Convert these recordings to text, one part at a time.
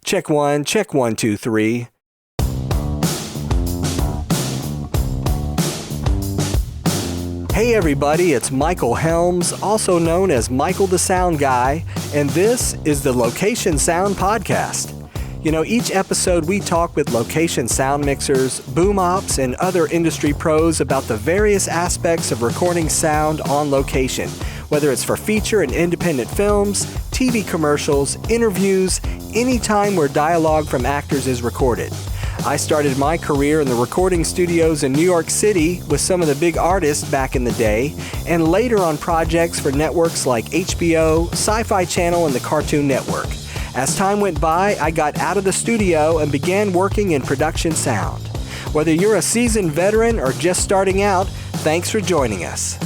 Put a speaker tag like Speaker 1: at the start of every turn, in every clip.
Speaker 1: Check one, 2, 3. Hey everybody, it's Michael Helms, also known as Michael the Sound Guy, and this is the Location Sound Podcast. You know, each episode we talk with location sound mixers, boom ops, and other industry pros about the various aspects of recording sound on location, whether it's for feature and independent films, TV commercials, interviews, any time where dialogue from actors is recorded. I started my career in the recording studios in New York City with some of the big artists back in the day, and later on projects for networks like HBO, Sci-Fi Channel, and the Cartoon Network. As time went by, I got out of the studio and began working in production sound. Whether you're a seasoned veteran or just starting out, thanks for joining us.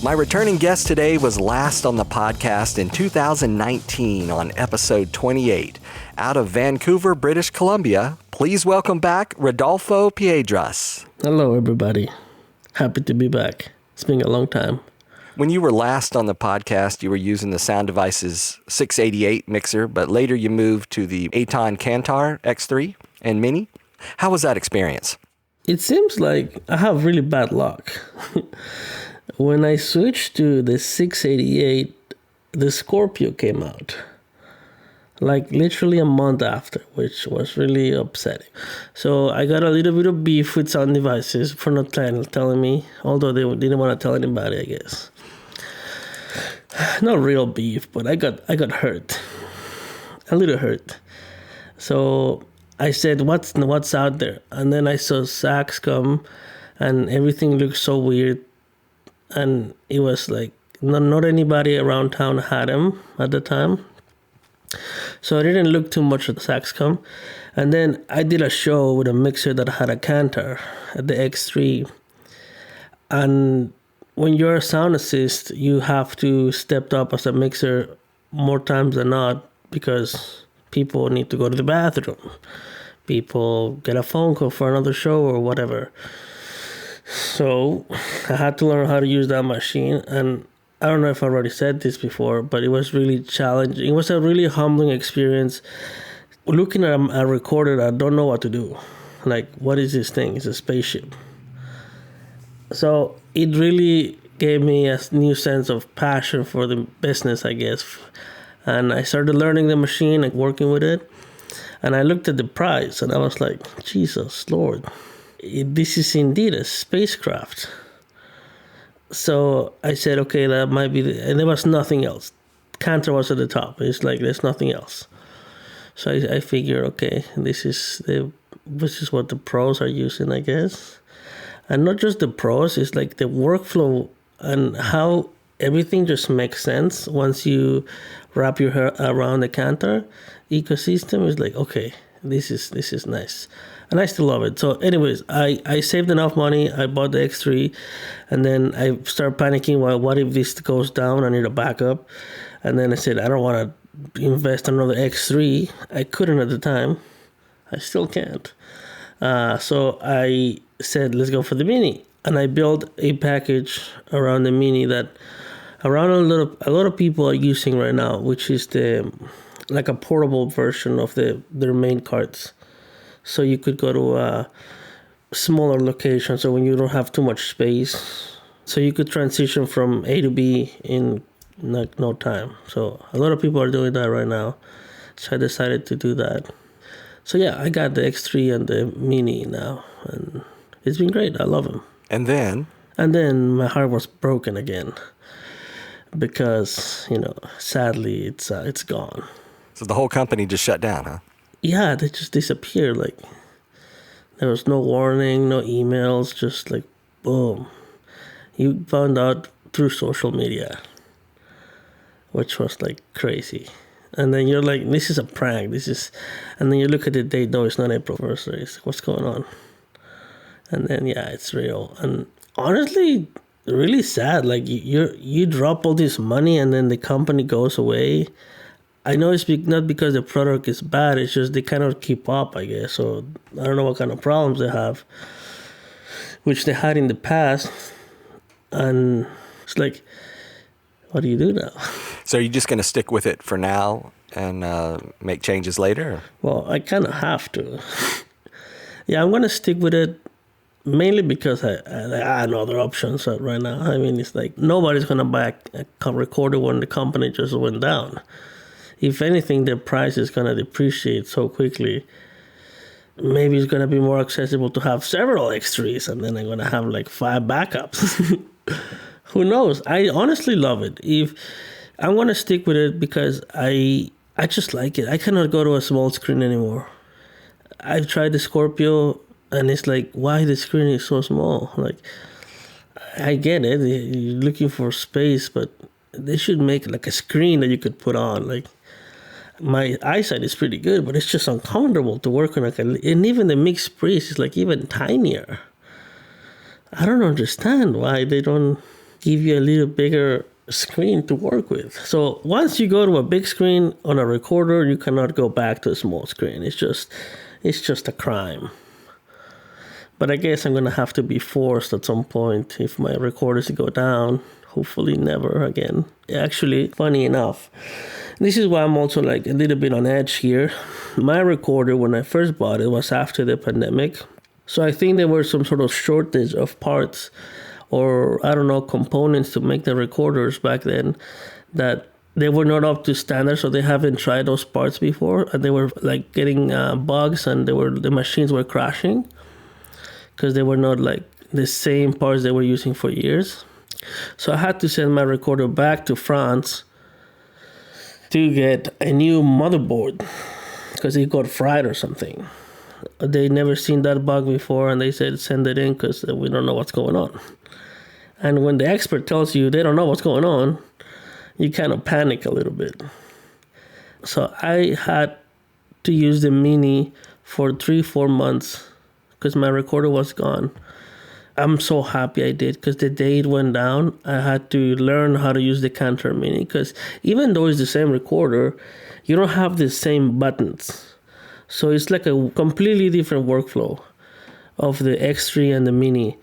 Speaker 1: My returning guest today was last on the podcast in 2019 on episode 28. Out of Vancouver, British Columbia, please welcome back Rodolfo Piedras.
Speaker 2: Hello, everybody. Happy to be back. It's been a long time.
Speaker 1: When you were last on the podcast, you were using the Sound Devices 688 mixer, but later you moved to the Aton Kantar X3 and Mini. How was that experience?
Speaker 2: It seems like I have really bad luck. When I switched to the 688, the Scorpio came out. Like literally a month after, which was really upsetting. So I got a little bit of beef with Sound Devices for not telling me, although they didn't want to tell anybody, I guess. Not real beef, but I got hurt. A little hurt. So I said, what's out there? And then I saw sax come, and everything looked so weird. And it was like, not anybody around town had them at the time. So I didn't look too much at the Saxcom. And then I did a show with a mixer that had a Kantar at the X3. And when you're a sound assist, you have to step up as a mixer more times than not because people need to go to the bathroom. People get a phone call for another show or whatever. So I had to learn how to use that machine. And I don't know if I already said this before, but it was really challenging. It was a really humbling experience. Looking at a recorder, I don't know what to do. Like, what is this thing? It's a spaceship. So it really gave me a new sense of passion for the business, I guess. And I started learning the machine and working with it. And I looked at the price and I was like, Jesus Lord, this is indeed a spacecraft. So I said, okay, that might be and there was nothing else. Kantar was at the top. It's like, there's nothing else. So I figured, okay, this is what the pros are using, I guess. And not just the pros, it's like the workflow and how everything just makes sense once you wrap your hair around the Kantar ecosystem. Is like, okay, this is nice. And I still love it. So anyways, I saved enough money. I bought the X3. And then I started panicking. Well, what if this goes down? I need a backup. And then I said, I don't want to invest in another X3. I couldn't at the time. I still can't. So I said, let's go for the Mini. And I built a package around the Mini that around a lot of people are using right now, which is like a portable version of their main cards. So you could go to a smaller location, so when you don't have too much space. So you could transition from A to B in like no time. So a lot of people are doing that right now. So I decided to do that. So yeah, I got the X3 and the Mini now. And it's been great. I love them.
Speaker 1: And then
Speaker 2: my heart was broken again. Because, sadly, it's gone.
Speaker 1: So the whole company just shut down, huh?
Speaker 2: Yeah, they just disappeared. Like, there was no warning, no emails, just like, boom. You found out through social media, which was like crazy. And then you're like, this is a prank. And then you look at the date, no, it's not April 1st. What's going on? And then, yeah, it's real. And honestly, really sad. Like, you drop all this money and then the company goes away. I know it's not because the product is bad. It's just they cannot keep up, I guess. So I don't know what kind of problems they have, which they had in the past. And it's like, what do you do now?
Speaker 1: So are you just going to stick with it for now? and make changes later?
Speaker 2: Well, I kind of have to. Yeah, I'm going to stick with it mainly because I had other options right now. I mean, it's like nobody's going to buy a recorder when the company just went down. If anything, the price is going to depreciate so quickly. Maybe it's going to be more accessible to have several X3s, and then I'm going to have like 5 backups. Who knows? I honestly love it. If I'm going to stick with it because I just like it. I cannot go to a small screen anymore. I've tried the Scorpio, and it's like, why the screen is so small? Like, I get it. You're looking for space, but they should make like a screen that you could put on. Like, my eyesight is pretty good, but it's just uncomfortable to work on. And even the mixed breeze is like even tinier. I don't understand why they don't give you a little bigger screen to work with. So once you go to a big screen on a recorder, you cannot go back to a small screen. It's just a crime. But I guess I'm gonna have to be forced at some point if my recorders go down. Hopefully never again. Actually, funny enough, this is why I'm also like a little bit on edge here. My recorder, when I first bought it, was after the pandemic. So I think there was some sort of shortage of parts or, I don't know, components to make the recorders back then that they were not up to standard. So they haven't tried those parts before. And they were like getting bugs, and the machines were crashing because they were not like the same parts they were using for years. So I had to send my recorder back to France to get a new motherboard because it got fried or something. They never seen that bug before, and they said send it in because we don't know what's going on. And when the expert tells you they don't know what's going on, you kind of panic a little bit. So I had to use the Mini for 3-4 months because my recorder was gone. I'm so happy I did, because the day it went down, I had to learn how to use the Cantor Mini, because even though it's the same recorder, you don't have the same buttons. So it's like a completely different workflow of the X3 and the Mini.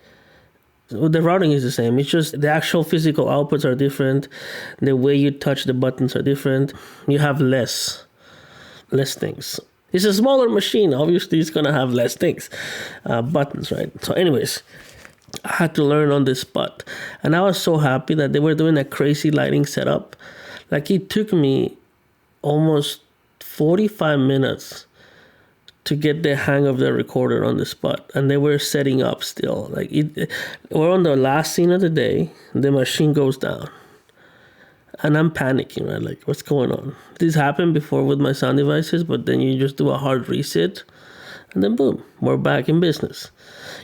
Speaker 2: The routing is the same. It's just the actual physical outputs are different. The way you touch the buttons are different. You have less things. It's a smaller machine. Obviously, it's going to have less things. Buttons, right? So anyways, I had to learn on the spot. And I was so happy that they were doing a crazy lighting setup. Like, it took me almost 45 minutes to get the hang of the recorder on the spot. And they were setting up still. Like, we're on the last scene of the day. The machine goes down. And I'm panicking, right? Like, what's going on? This happened before with my sound devices, but then you just do a hard reset. And then boom, we're back in business.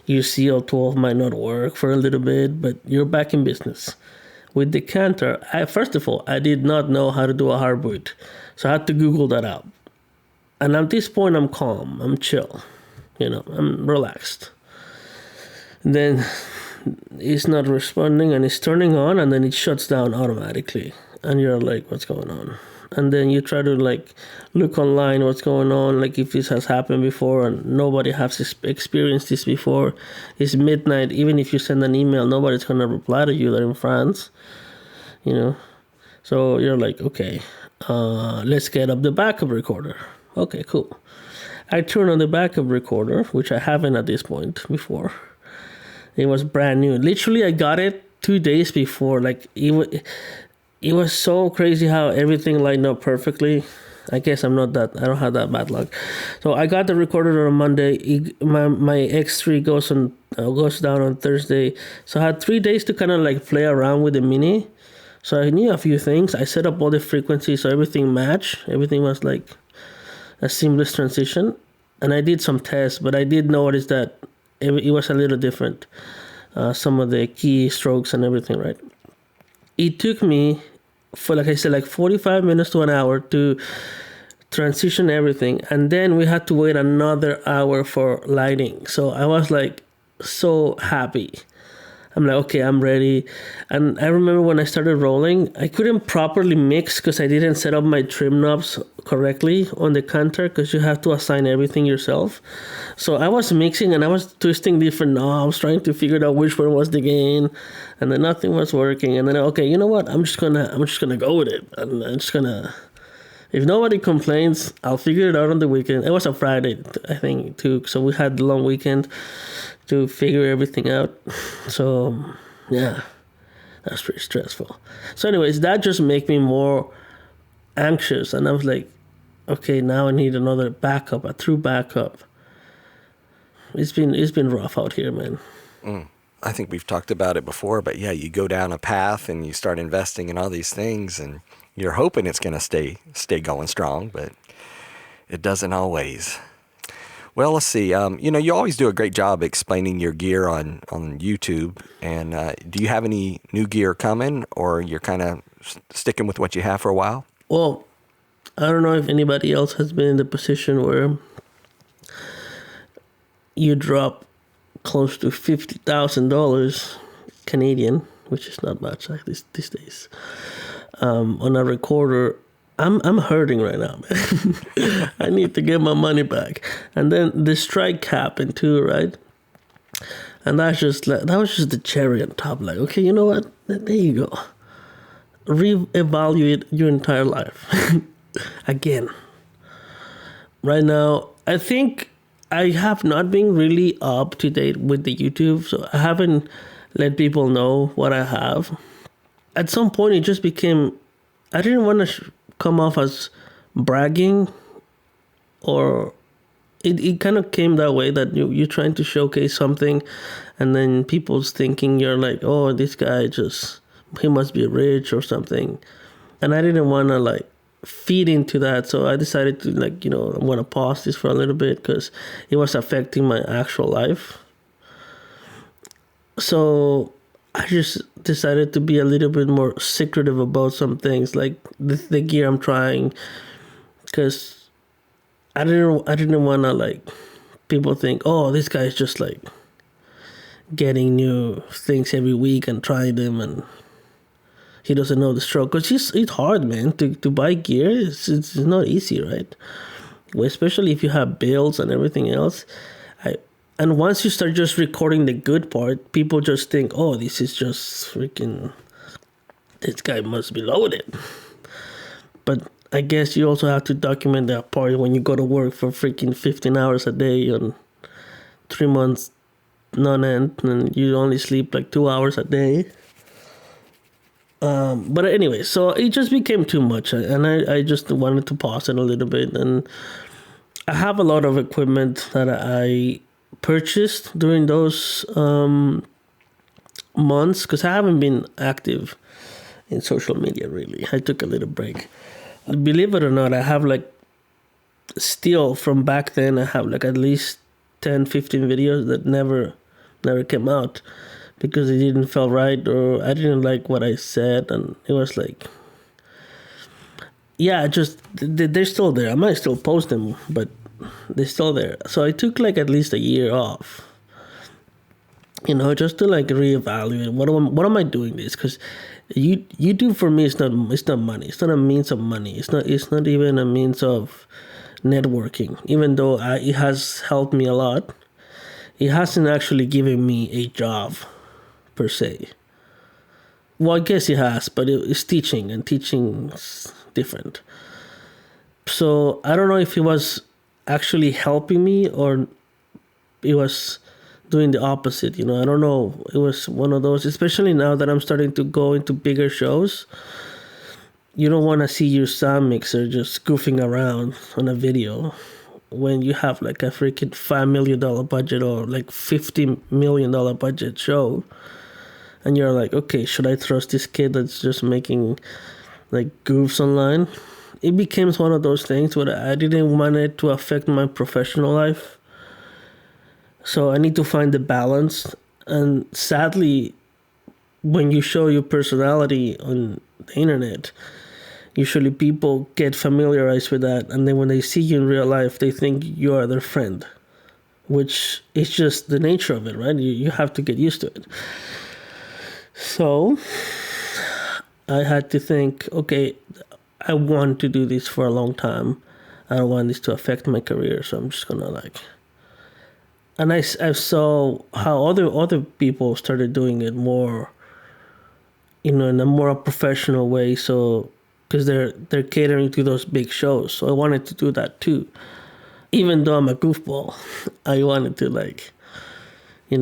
Speaker 2: Your CL12 might not work for a little bit, but you're back in business. With the Cantor, first of all, I did not know how to do a hard boot. So I had to Google that out. And at this point, I'm calm, I'm chill, I'm relaxed. And then it's not responding, and it's turning on, and then it shuts down automatically. And you're like, what's going on? And then you try to look online what's going on, like if this has happened before, and nobody has experienced this before. It's midnight. Even if you send an email, nobody's going to reply to you. They're in France, So you're like, okay, let's get up the backup recorder. Okay, cool. I turn on the backup recorder, which I haven't at this point before. It was brand new. Literally, I got it 2 days before. It was so crazy how everything lined up perfectly. I guess I don't have that bad luck. So I got the recorder on Monday. My X3 goes down on Thursday. So I had 3 days to kind of play around with the Mini. So I knew a few things. I set up all the frequencies so everything matched. Everything was like a seamless transition. And I did some tests, but I did notice that it was a little different. Some of the key strokes and everything, right? It took me, for like I said, 45 minutes to an hour to transition everything. And then we had to wait another hour for lighting. So I was so happy. I'm like, okay, I'm ready. And I remember when I started rolling, I couldn't properly mix because I didn't set up my trim knobs correctly on the Cantor, because you have to assign everything yourself. So I was mixing and I was twisting different knobs, trying to figure out which one was the gain, and then nothing was working. And then, okay, you know what? I'm just gonna go with it. And I'm just gonna If nobody complains, I'll figure it out on the weekend. It was a Friday, I think, too. So we had the long weekend to figure everything out. So, yeah, that's pretty stressful. So anyways, that just made me more anxious. And I was like, okay, now I need another backup, a true backup. It's been rough out here, man.
Speaker 1: I think we've talked about it before, but yeah, you go down a path and you start investing in all these things and you're hoping it's going to stay going strong, but it doesn't always. Well, let's see. You always do a great job explaining your gear on YouTube. And do you have any new gear coming, or you're kind of sticking with what you have for a while?
Speaker 2: Well, I don't know if anybody else has been in the position where you drop close to $50,000 Canadian, which is not much like these days, on a recorder. I'm hurting right now, man. I need to get my money back. And then the strike happened too, right? And that was just the cherry on top. Like, okay, you know what? There you go. Reevaluate your entire life again. Right now, I think I have not been really up to date with the YouTube, so I haven't let people know what I have. At some point, it just became, I didn't want to come off as bragging, or it kind of came that way, that you're trying to showcase something, and then people's thinking you're like, oh, this guy he must be rich or something. And I didn't want to feed into that, so I decided to I'm going to pause this for a little bit because it was affecting my actual life. So I just decided to be a little bit more secretive about some things, like the gear I'm trying, because I didn't want to people think, oh, this guy's just getting new things every week and trying them, and he doesn't know the struggle. Because it's hard, man, to buy gear. It's not easy, right? Well, especially if you have bills and everything else. And once you start just recording the good part, people just think, oh, this is just freaking, this guy must be loaded. But I guess you also have to document that part when you go to work for freaking 15 hours a day on 3 months non-end, and you only sleep 2 hours a day. But anyway, so it just became too much, and I just wanted to pause it a little bit. And I have a lot of equipment that I purchased during those months, because I haven't been active in social media really. I took a little break. Believe it or not, I have still from back then, I have at least 10-15 videos that never came out because it didn't feel right, or I didn't like what I said, and it was they're still there. I might still post them, but they're still there. So I took at least a year off, just to reevaluate what am I doing this, because YouTube for me is not money. It's not a means of money. It's not even a means of networking. Even though it has helped me a lot, it hasn't actually given me a job per se. Well, I guess it has, but it's teaching, and teaching's different. So I don't know if it was actually helping me or it was doing the opposite. I don't know. It was one of those, especially now that I'm starting to go into bigger shows. You don't want to see your sound mixer just goofing around on a video when you have a freaking $5 million budget or $50 million budget show. And you're okay, should I trust this kid that's just making goofs online? It became one of those things where I didn't want it to affect my professional life. So I need to find the balance. And sadly, when you show your personality on the internet, usually people get familiarized with that. And then when they see you in real life, they think you are their friend, which is just the nature of it, right? You have to get used to it. So I had to think, okay, I want to do this for a long time. I don't want this to affect my career, so I'm just gonna And I saw how other people started doing it more, in a more professional way. So because they're catering to those big shows. So I wanted to do that too. Even though I'm a goofball, I wanted to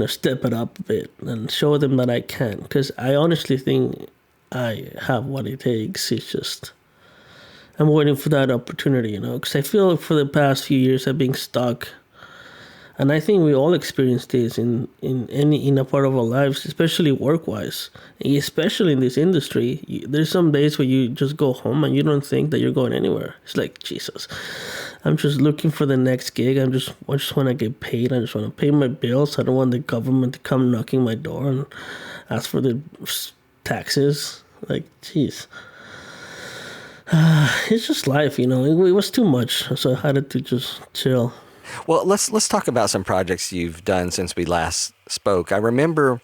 Speaker 2: step it up a bit and show them that I can. Because I honestly think I have what it takes. It's just I'm waiting for that opportunity, because I feel like for the past few years I've been stuck. And I think we all experience this in a part of our lives, especially work-wise, especially in this industry. There's some days where you just go home and you don't think that you're going anywhere. It's like, Jesus, I'm just looking for the next gig. I just want to get paid. I just want to pay my bills. I don't want the government to come knocking my door and ask for the taxes. Like, jeez. It's just life, It was too much, so I had to just chill.
Speaker 1: Well, let's talk about some projects you've done since we last spoke. I remember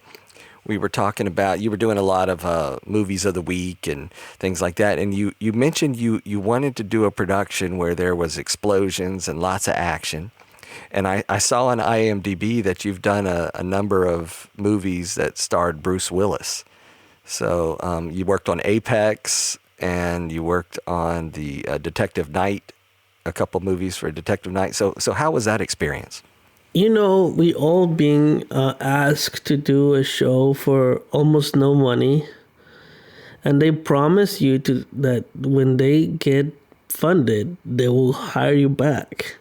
Speaker 1: we were talking about you were doing a lot of movies of the week and things like that, and you mentioned you wanted to do a production where there was explosions and lots of action. And I saw on IMDb that you've done a number of movies that starred Bruce Willis. So you worked on Apex, and you worked on the Detective Night, a couple movies for Detective Night. So how was that experience?
Speaker 2: We all being asked to do a show for almost no money, and they promise you that when they get funded, they will hire you back.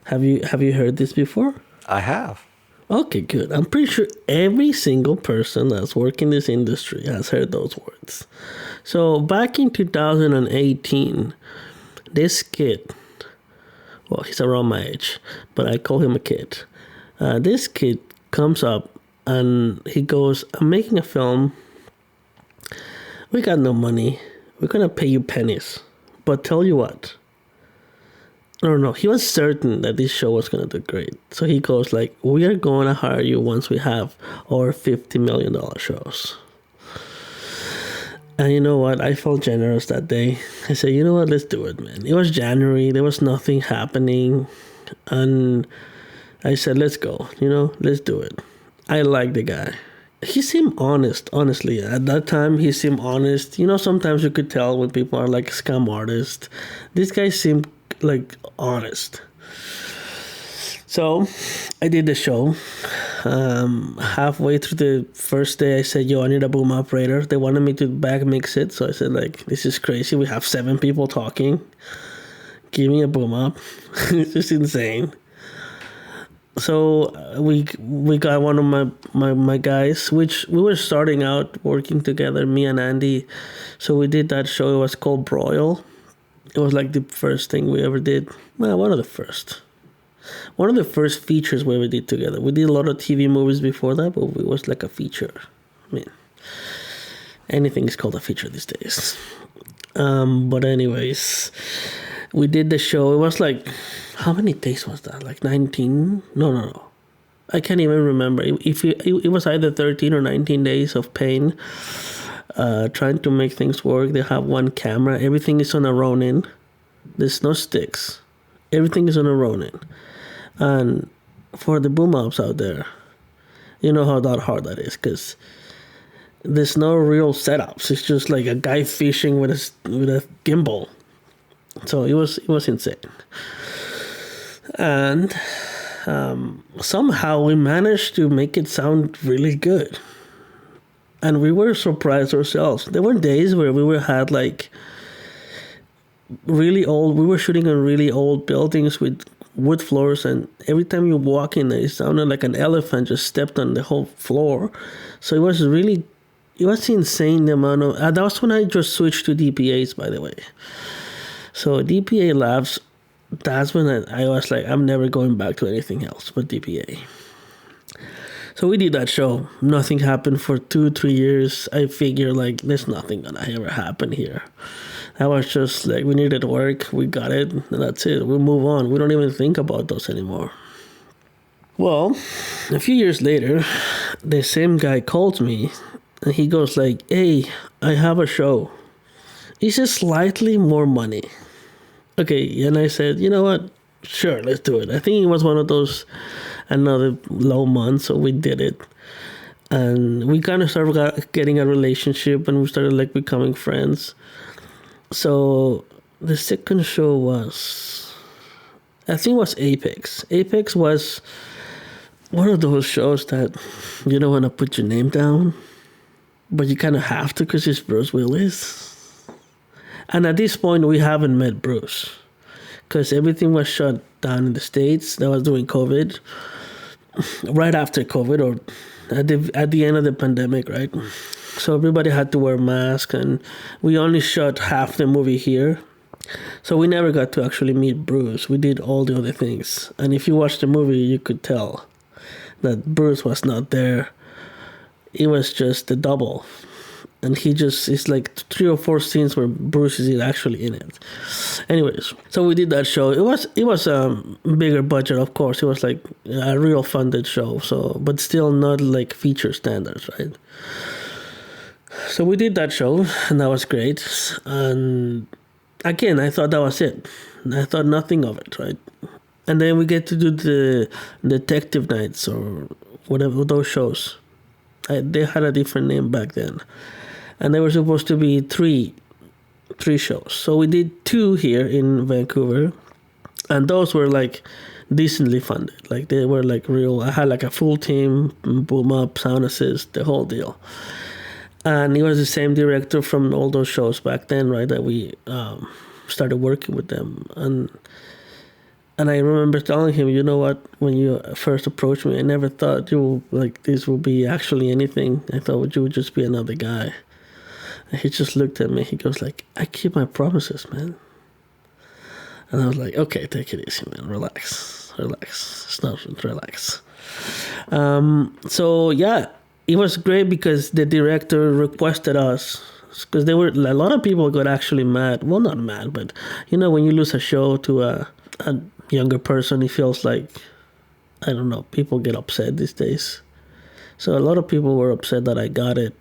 Speaker 2: Have you heard this before?
Speaker 1: I have.
Speaker 2: Okay, good. I'm pretty sure every single person that's working in this industry has heard those words. So back in 2018, this kid, well, he's around my age, but I call him a kid. This kid comes up and he goes, I'm making a film. We got no money. We're going to pay you pennies. But tell you what. No. He was certain that this show was going to do great. So he goes like, we are going to hire you once we have our $50 million shows. And you know what? I felt generous that day. I said, you know what? Let's do it, man. It was January. There was nothing happening. And I said, let's go. Let's do it. I like the guy. He seemed honest, honestly. At that time, he seemed honest. Sometimes you could tell when people are like scam artists. This guy seemed like honest. So I did the show. Halfway through the first day, I said, yo, I need a boom operator. They wanted me to back mix it. So I said, this is crazy. We have 7 people talking. Give me a boom up. It's just insane. So we got one of my guys, which we were starting out working together, me and Andy. So we did that show. It was called Broil. It was like the first thing we ever did. Well, one of the first features we ever did together. We did a lot of TV movies before that, but it was like a feature. I mean, anything is called a feature these days. But anyways, we did the show. It was like, how many days was that? Like 19? No. I can't even remember. It was either 13 or 19 days of pain. Trying to make things work. They have one camera. Everything is on a Ronin. There's no sticks. Everything is on a Ronin. And for the boom ops out there, you know how hard that is, because there's no real setups. It's just like a guy fishing with a gimbal. So it was insane. And somehow we managed to make it sound really good. And we were surprised ourselves. There were days where we had like really old, we were shooting on really old buildings with wood floors, and every time you walk in there, it sounded like an elephant just stepped on the whole floor. So it was insane the amount of, that was when I just switched to DPAs, by the way. So DPA labs, that's when I was like, I'm never going back to anything else but DPA. So we did that show. Nothing happened for 2-3 years. I figured like there's nothing gonna ever happen here. That was just like, we needed work, we got it, and that's it. We move on. We don't even think about those anymore. Well, a few years later, the same guy calls me, and he goes like, hey, I have a show. It's just slightly more money. Okay, and I said, you know what? Sure, let's do it. I think it was one of those another low month, so we did it. And we kind of started getting a relationship, and we started like becoming friends. So the second show was, I think it was Apex. Apex was one of those shows that you don't want to put your name down, but you kind of have to because it's Bruce Willis. And at this point, we haven't met Bruce because everything was shut down in the States. That was during COVID, right after COVID, or at the end of the pandemic, right? So everybody had to wear masks, and we only shot half the movie here. So we never got to actually meet Bruce. We did all the other things. And if you watch the movie, you could tell that Bruce was not there. It was just a double. And it's like 3 or 4 scenes where Bruce is actually in it. Anyways, so we did that show. It was a bigger budget, of course. It was like a real funded show, but still not like feature standards, right? So we did that show, and that was great. And again, I thought that was it. I thought nothing of it, right? And then we get to do the detective nights or whatever, those shows. They had a different name back then. And there were supposed to be three shows. So we did 2 here in Vancouver. And those were like decently funded. Like they were like real. I had like a full team, boom up, sound assist, the whole deal. And it was the same director from all those shows back then, right? That we started working with them. And I remember telling him, you know what, when you first approached me, I never thought this would be actually anything. I thought you would just be another guy. And he just looked at me. He goes like, I keep my promises, man. And I was like, okay, take it easy, man. Relax. It's not relax. So yeah, it was great because the director requested us, because there were a lot of people got actually mad. Well, not mad, but when you lose a show to a younger person, it feels like, I don't know, people get upset these days. So a lot of people were upset that I got it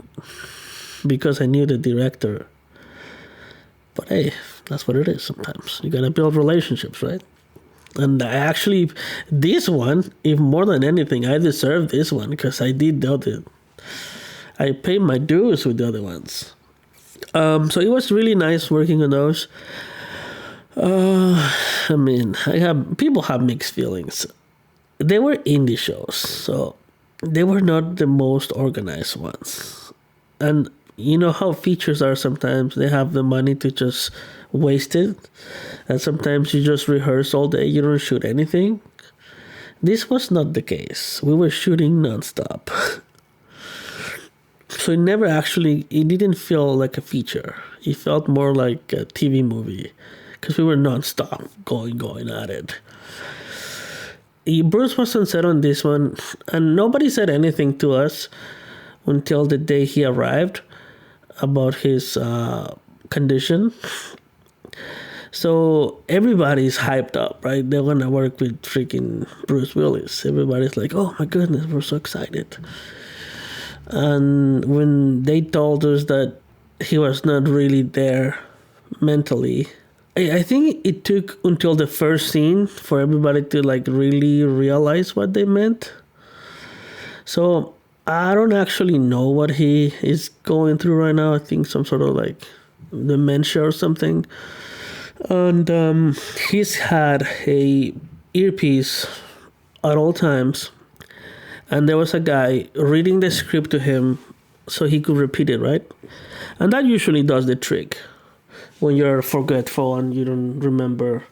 Speaker 2: because I knew the director. But hey, that's what it is sometimes. You gotta build relationships, right? And I actually, this one, even more than anything, I deserve this one because I did the other. I paid my dues with the other ones. So it was really nice working on those. I mean, people have mixed feelings. They were indie shows, so they were not the most organized ones. And you know how features are sometimes. They have the money to just waste it. And sometimes you just rehearse all day. You don't shoot anything. This was not the case. We were shooting nonstop. So it didn't feel like a feature. It felt more like a TV movie. Because we were nonstop going at it. Bruce wasn't set on this one. And nobody said anything to us until the day he arrived about his condition. So everybody's hyped up, right? They want to work with freaking Bruce Willis. Everybody's like, oh my goodness, we're so excited. And when they told us that he was not really there mentally, I think it took until the first scene for everybody to like really realize what they meant. So I don't actually know what he is going through right now. I think some sort of like dementia or something. And he's had a earpiece at all times. And there was a guy reading the script to him so he could repeat it, right? And that usually does the trick when you're forgetful and you don't remember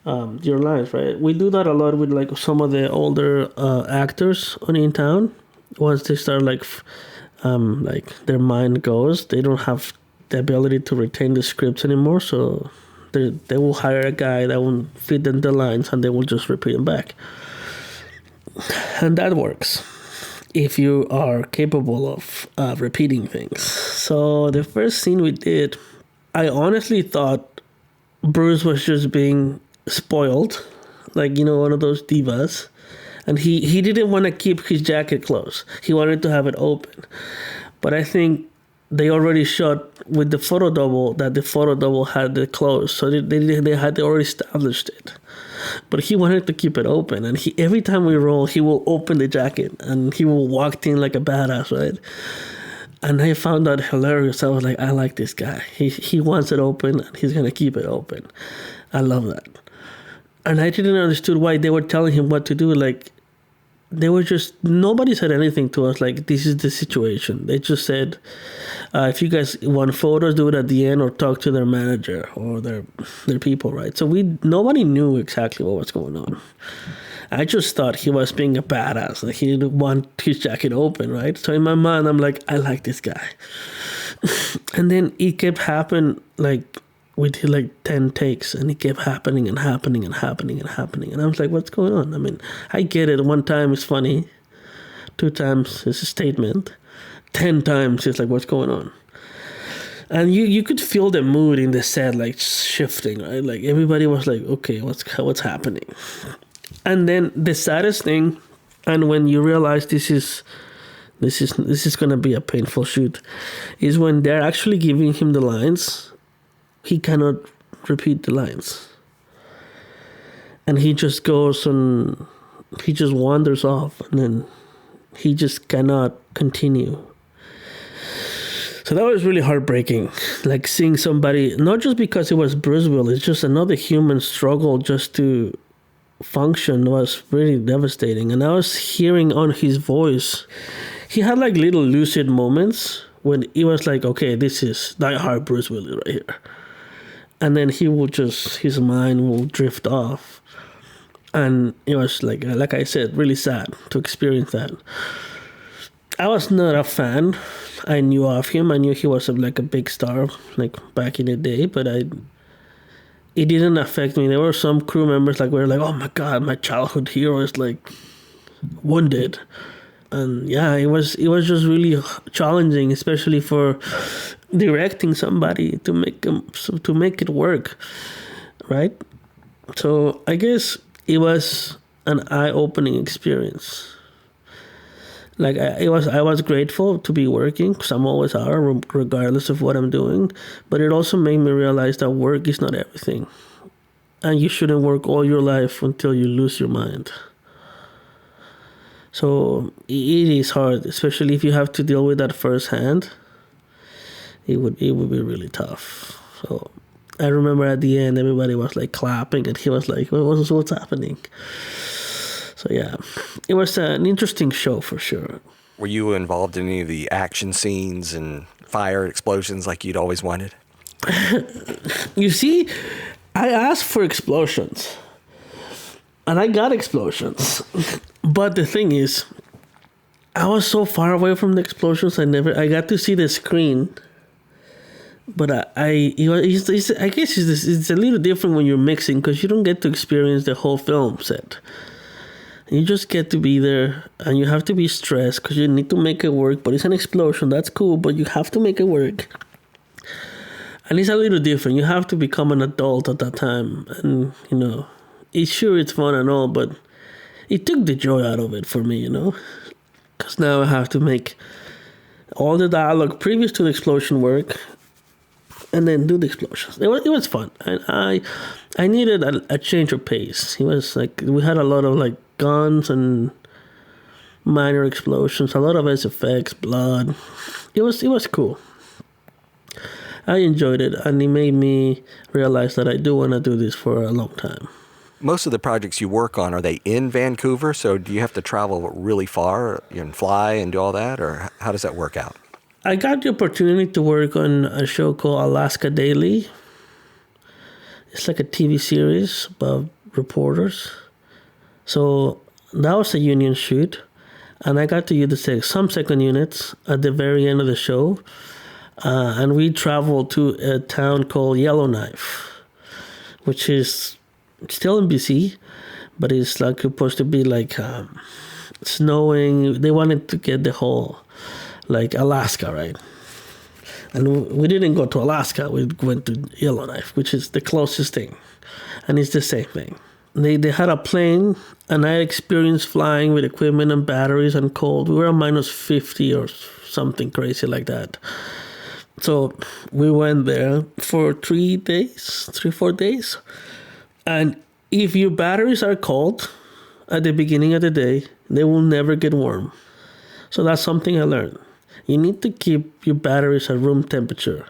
Speaker 2: your lines, right? We do that a lot with like some of the older actors in town. Once they start like their mind goes, they don't have the ability to retain the scripts anymore. So they will hire a guy that will feed them the lines and they will just repeat them back. And that works if you are capable of repeating things. So the first scene we did, I honestly thought Bruce was just being spoiled, like, one of those divas. And he didn't want to keep his jacket closed. He wanted to have it open. But I think they already shot with the photo double that the photo double had it closed. So they had already established it. But he wanted to keep it open. And every time we roll, he will open the jacket. And he will walk in like a badass, right? And I found that hilarious. I was like, I like this guy. He wants it open, and he's going to keep it open. I love that. And I didn't understand why they were telling him what to do. Like, they were just, nobody said anything to us like, this is the situation. They just said, if you guys want photos, do it at the end, or talk to their manager or their people, right? So nobody knew exactly what was going on. I just thought he was being a badass. Like, he didn't want his jacket open, right? So in my mind, I'm like, I like this guy. And then it kept happening, like, we did like 10 takes, and it kept happening and happening and happening and happening. And I was like, what's going on? I mean, I get it. 1 time is funny. 2 times is a statement. 10 times is like, what's going on? And you could feel the mood in the set, like, shifting, right? Like, everybody was like, okay, what's happening? And then the saddest thing, and when you realize this is going to be a painful shoot, is when they're actually giving him the lines, he cannot repeat the lines. And he just goes and he just wanders off, and then he just cannot continue. So that was really heartbreaking. Like, seeing somebody, not just because it was Bruce Willis, it's just another human struggle just to function, was really devastating. And I was hearing on his voice, he had like little lucid moments when he was like, okay, this is Die Hard Bruce Willis right here. And then he will just, his mind will drift off. And it was like I said, really sad to experience that. I was not a fan. I knew of him. I knew he was like a big star, like back in the day, but it didn't affect me. There were some crew members like, were like, oh my God, my childhood hero is like wounded. And yeah, it was just really challenging, especially for directing somebody to make it work, right? So I guess it was an eye-opening experience. Like, I was grateful to be working, because I'm always are, regardless of what I'm doing. But it also made me realize that work is not everything, and you shouldn't work all your life until you lose your mind. So it is hard, especially if you have to deal with that firsthand. It would be really tough. So I remember at the end, everybody was like clapping, and he was like, what's happening? So yeah, it was an interesting show for sure.
Speaker 1: Were you involved in any of the action scenes and fire explosions like you'd always wanted?
Speaker 2: You see, I asked for explosions, and I got explosions. But the thing is, I was so far away from the explosions, I got to see the screen. But I guess it's a little different when you're mixing, because you don't get to experience the whole film set. You just get to be there, and you have to be stressed because you need to make it work. But it's an explosion, that's cool, but you have to make it work. And it's a little different. You have to become an adult at that time. And, it's fun and all, but it took the joy out of it for me, because now I have to make all the dialogue previous to the explosion work, and then do the explosions. It was fun. And I needed a change of pace. It was like, we had a lot of like guns and minor explosions, a lot of SFX, blood. It was cool. I enjoyed it, and it made me realize that I do want to do this for a long time.
Speaker 1: Most of the projects you work on, are they in Vancouver? So do you have to travel really far and fly and do all that? Or how does that work out?
Speaker 2: I got the opportunity to work on a show called Alaska Daily. It's like a TV series about reporters. So that was a union shoot. And I got to use some second units at the very end of the show. And we traveled to a town called Yellowknife, which is still in BC, but it's like supposed to be like snowing. They wanted to get the whole, like Alaska, right? And we didn't go to Alaska. We went to Yellowknife, which is the closest thing. And it's the same thing. They had a plane, and I experienced flying with equipment and batteries and cold. We were at minus 50 or something crazy like that. So we went there for 4 days. And if your batteries are cold at the beginning of the day, they will never get warm. So that's something I learned. You need to keep your batteries at room temperature.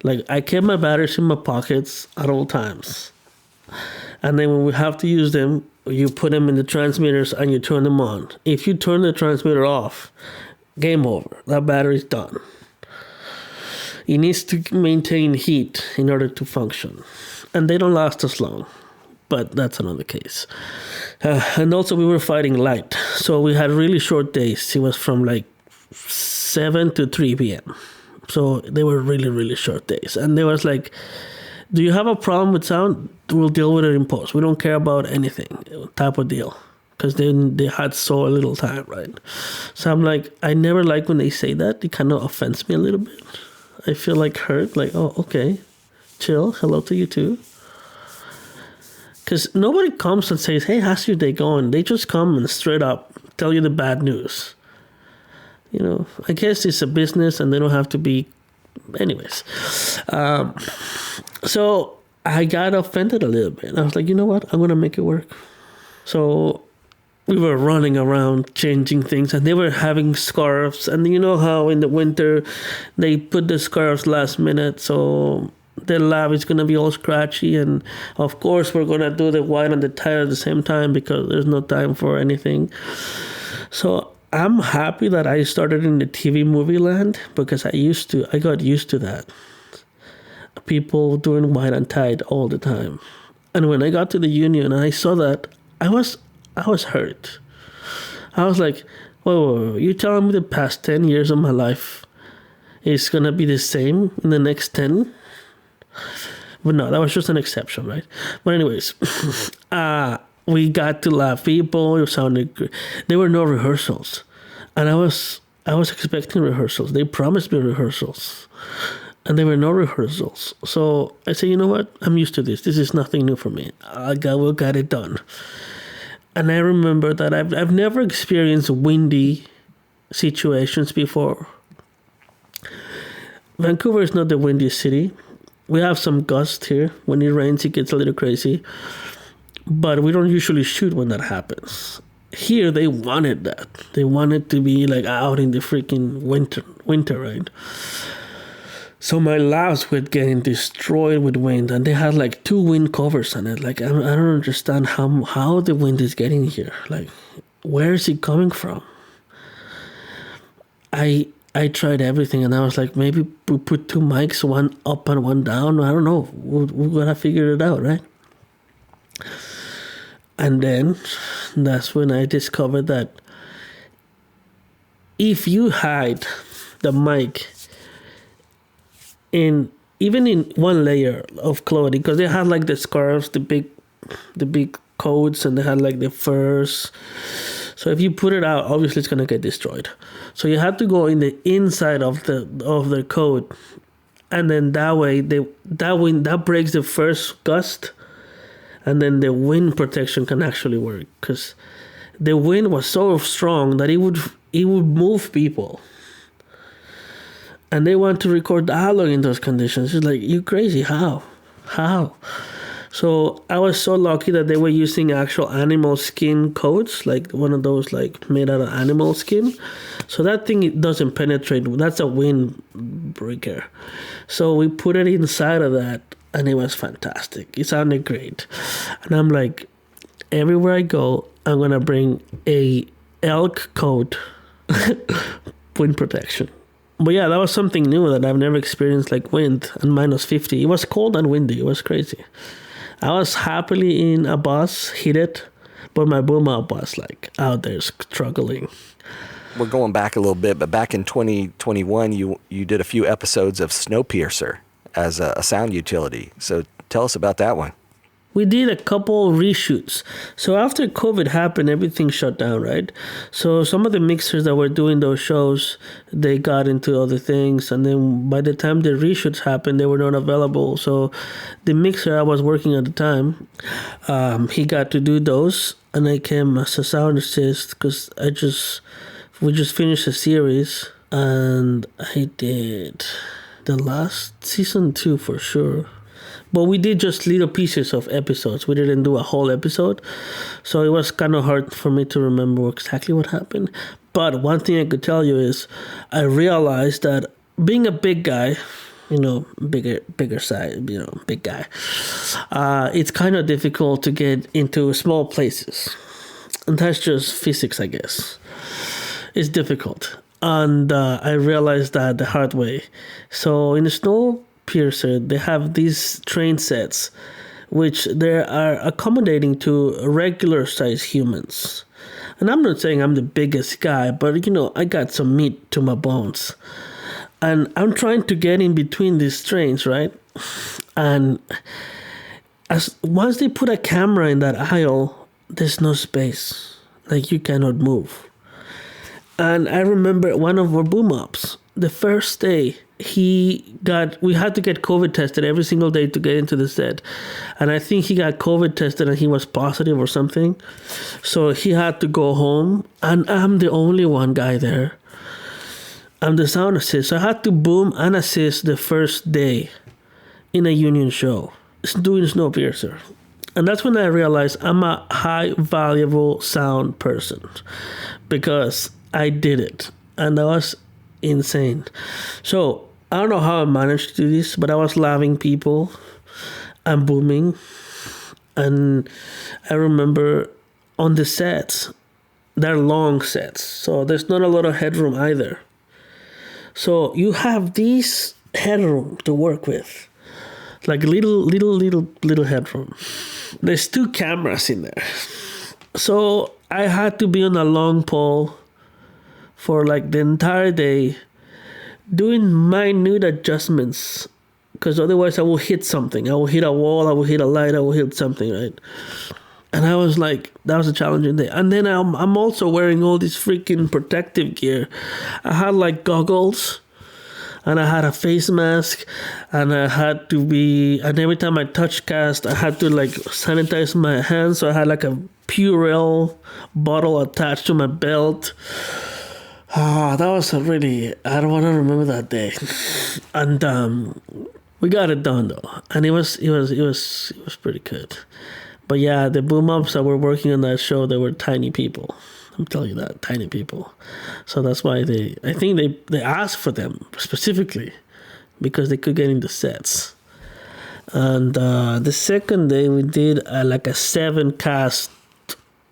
Speaker 2: Like, I kept my batteries in my pockets at all times. And then when we have to use them, you put them in the transmitters and you turn them on. If you turn the transmitter off, game over. That battery's done. It needs to maintain heat in order to function. And they don't last as long. But that's another case. And also we were fighting light. So we had really short days. It was from like 7 to 3 p.m. So they were really, really short days. And they was like, do you have a problem with sound? We'll deal with it in post. We don't care about anything type of deal. Because they had so little time, right? So I'm like, I never like when they say that. It kind of offends me a little bit. I feel like hurt. Like, oh, okay. Chill. Hello to you too. Because nobody comes and says, hey, how's your day going? They just come and straight up tell you the bad news. You know, I guess it's a business and they don't have to be... Anyways. So I got offended a little bit. I was like, you know what? I'm going to make it work. So we were running around changing things and they were having scarves. And you know how in the winter they put the scarves last minute. So... the lab is going to be all scratchy, and of course we're going to do the white and the tire at the same time because there's no time for anything. So I'm happy that I started in the TV movie land because I got used to that. People doing white and tied all the time. And when I got to the union and I saw that, I was hurt. I was like, whoa, you're telling me the past 10 years of my life is going to be the same in the next 10? But no, that was just an exception, right? But anyways, we got to laugh. People, it sounded good. There were no rehearsals. And I was expecting rehearsals. They promised me rehearsals. And there were no rehearsals. So I said, you know what? I'm used to this. This is nothing new for me. We got it done. And I remember that I've never experienced windy situations before. Vancouver is not the windiest city. We have some gust here. When it rains, it gets a little crazy. But we don't usually shoot when that happens. Here, they wanted that. They wanted to be like out in the freaking winter, right? So my labs were getting destroyed with wind. And they had like 2 wind covers on it. Like, I don't understand how the wind is getting here. Like, where is it coming from? I tried everything, and I was like, maybe we put 2 mics, one up and one down. I don't know. We're going to figure it out, right? And then that's when I discovered that if you hide the mic even in one layer of clothing, because they had like the scarves, the big coats, and they had like the furs. So if you put it out, obviously it's gonna get destroyed. So you have to go in the inside of the coat, and then that way that breaks the first gust, and then the wind protection can actually work, because the wind was so strong that it would move people. And they want to record dialogue in those conditions. It's like, you crazy? How? So I was so lucky that they were using actual animal skin coats, like one of those like made out of animal skin. So that thing, it doesn't penetrate. That's a wind breaker. So we put it inside of that, and it was fantastic. It sounded great. And I'm like, everywhere I go, I'm going to bring a elk coat, wind protection. But yeah, that was something new that I've never experienced, like wind and -50. It was cold and windy. It was crazy. I was happily in a bus, heated, but my boom out was like out there struggling.
Speaker 1: We're going back a little bit, but back in 2021, you did a few episodes of Snowpiercer as a sound utility. So tell us about that one.
Speaker 2: We did a couple reshoots. So after COVID happened, everything shut down, right? So some of the mixers that were doing those shows, they got into other things. And then by the time the reshoots happened, they were not available. So the mixer I was working at the time, he got to do those. And I came as a sound assist because we just finished a series. And I did the last season 2 for sure. But we did just little pieces of episodes. We didn't do a whole episode. So it was kind of hard for me to remember exactly what happened. But one thing I could tell you is I realized that being a big guy, bigger size, big guy, it's kind of difficult to get into small places. And that's just physics, I guess. It's difficult. And I realized that the hard way. So in the Snowpiercer, they have these train sets, which they are accommodating to regular size humans. And I'm not saying I'm the biggest guy, but I got some meat to my bones. And I'm trying to get in between these trains, right? And once they put a camera in that aisle, there's no space. Like, you cannot move. And I remember one of our boom ups, the first day, we had to get COVID tested every single day to get into the set. And I think he got COVID tested and he was positive or something. So he had to go home. And I'm the only one guy there. I'm the sound assist. So I had to boom and assist the first day in a union show, doing Snowpiercer. And that's when I realized I'm a high valuable sound person, because I did it. And that was insane. So I don't know how I managed to do this, but I was loving people and booming. And I remember on the sets, they're long sets, so there's not a lot of headroom either. So you have this headroom to work with, like little headroom. There's 2 cameras in there. So I had to be on a long pole for like the entire day, doing minute adjustments, because otherwise I will hit something. I will hit a wall, I will hit a light, I will hit something, right? And I was like, that was a challenging day. And then I'm also wearing all this freaking protective gear. I had like goggles, and I had a face mask, and I had to and every time I touch cast, I had to like sanitize my hands. So I had like a Purell bottle attached to my belt. That was I don't want to remember that day. And we got it done though. And it was pretty good. But yeah, the boom ups that were working on that show, they were tiny people. I'm telling you that, tiny people. So that's why I think they asked for them specifically, because they could get into sets. And the second day we did like a 7-cast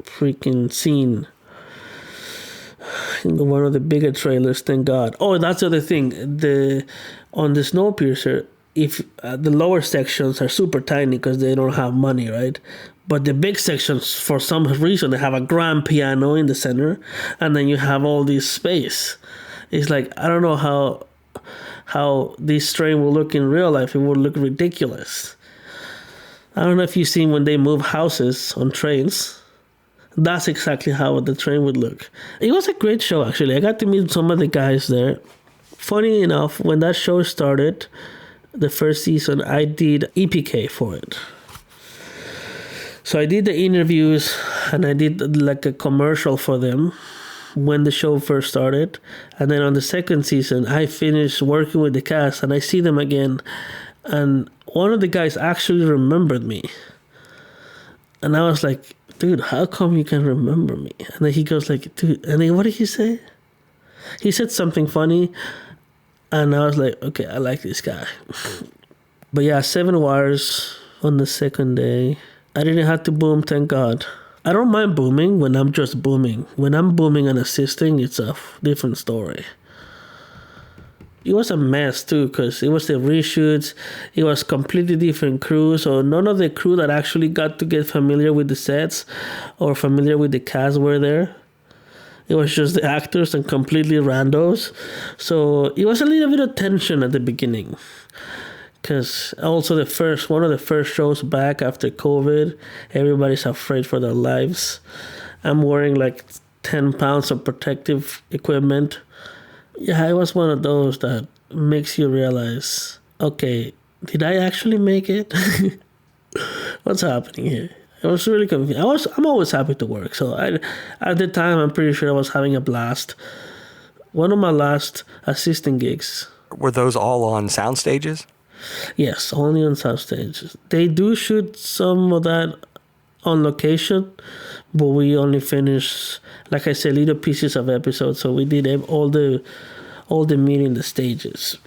Speaker 2: freaking scene in one of the bigger trailers, thank God. Oh, that's the other thing. On the Snowpiercer, if the lower sections are super tiny because they don't have money, right? But the big sections, for some reason, they have a grand piano in the center, and then you have all this space. It's like, I don't know how this train will look in real life. It would look ridiculous. I don't know if you've seen when they move houses on trains. That's exactly how the train would look. It was a great show, actually. I got to meet some of the guys there. Funny enough, when that show started, the first season, I did EPK for it. So I did the interviews, and I did like a commercial for them when the show first started. And then on the second season, I finished working with the cast, and I see them again. And one of the guys actually remembered me. And I was like, dude, how come you can remember me? And then he goes like, dude, and then what did he say? He said something funny. And I was like, okay, I like this guy. But yeah, 7 wires on the second day. I didn't have to boom, thank God. I don't mind booming when I'm just booming. When I'm booming and assisting, it's a different story. It was a mess too, because it was the reshoots. It was completely different crew. So none of the crew that actually got to get familiar with the sets or familiar with the cast were there. It was just the actors and completely randos. So it was a little bit of tension at the beginning. Because also one of the first shows back after COVID, everybody's afraid for their lives. I'm wearing like 10 pounds of protective equipment. Yeah, it was one of those that makes you realize, okay, did I actually make it? What's happening here? I was really confused. I'm always happy to work. So at the time, I'm pretty sure I was having a blast. One of my last assisting gigs.
Speaker 1: Were those all on sound stages?
Speaker 2: Yes, only on sound stages. They do shoot some of that on location, but we only finished, like I said, little pieces of episodes. So we did all the meeting, the stages.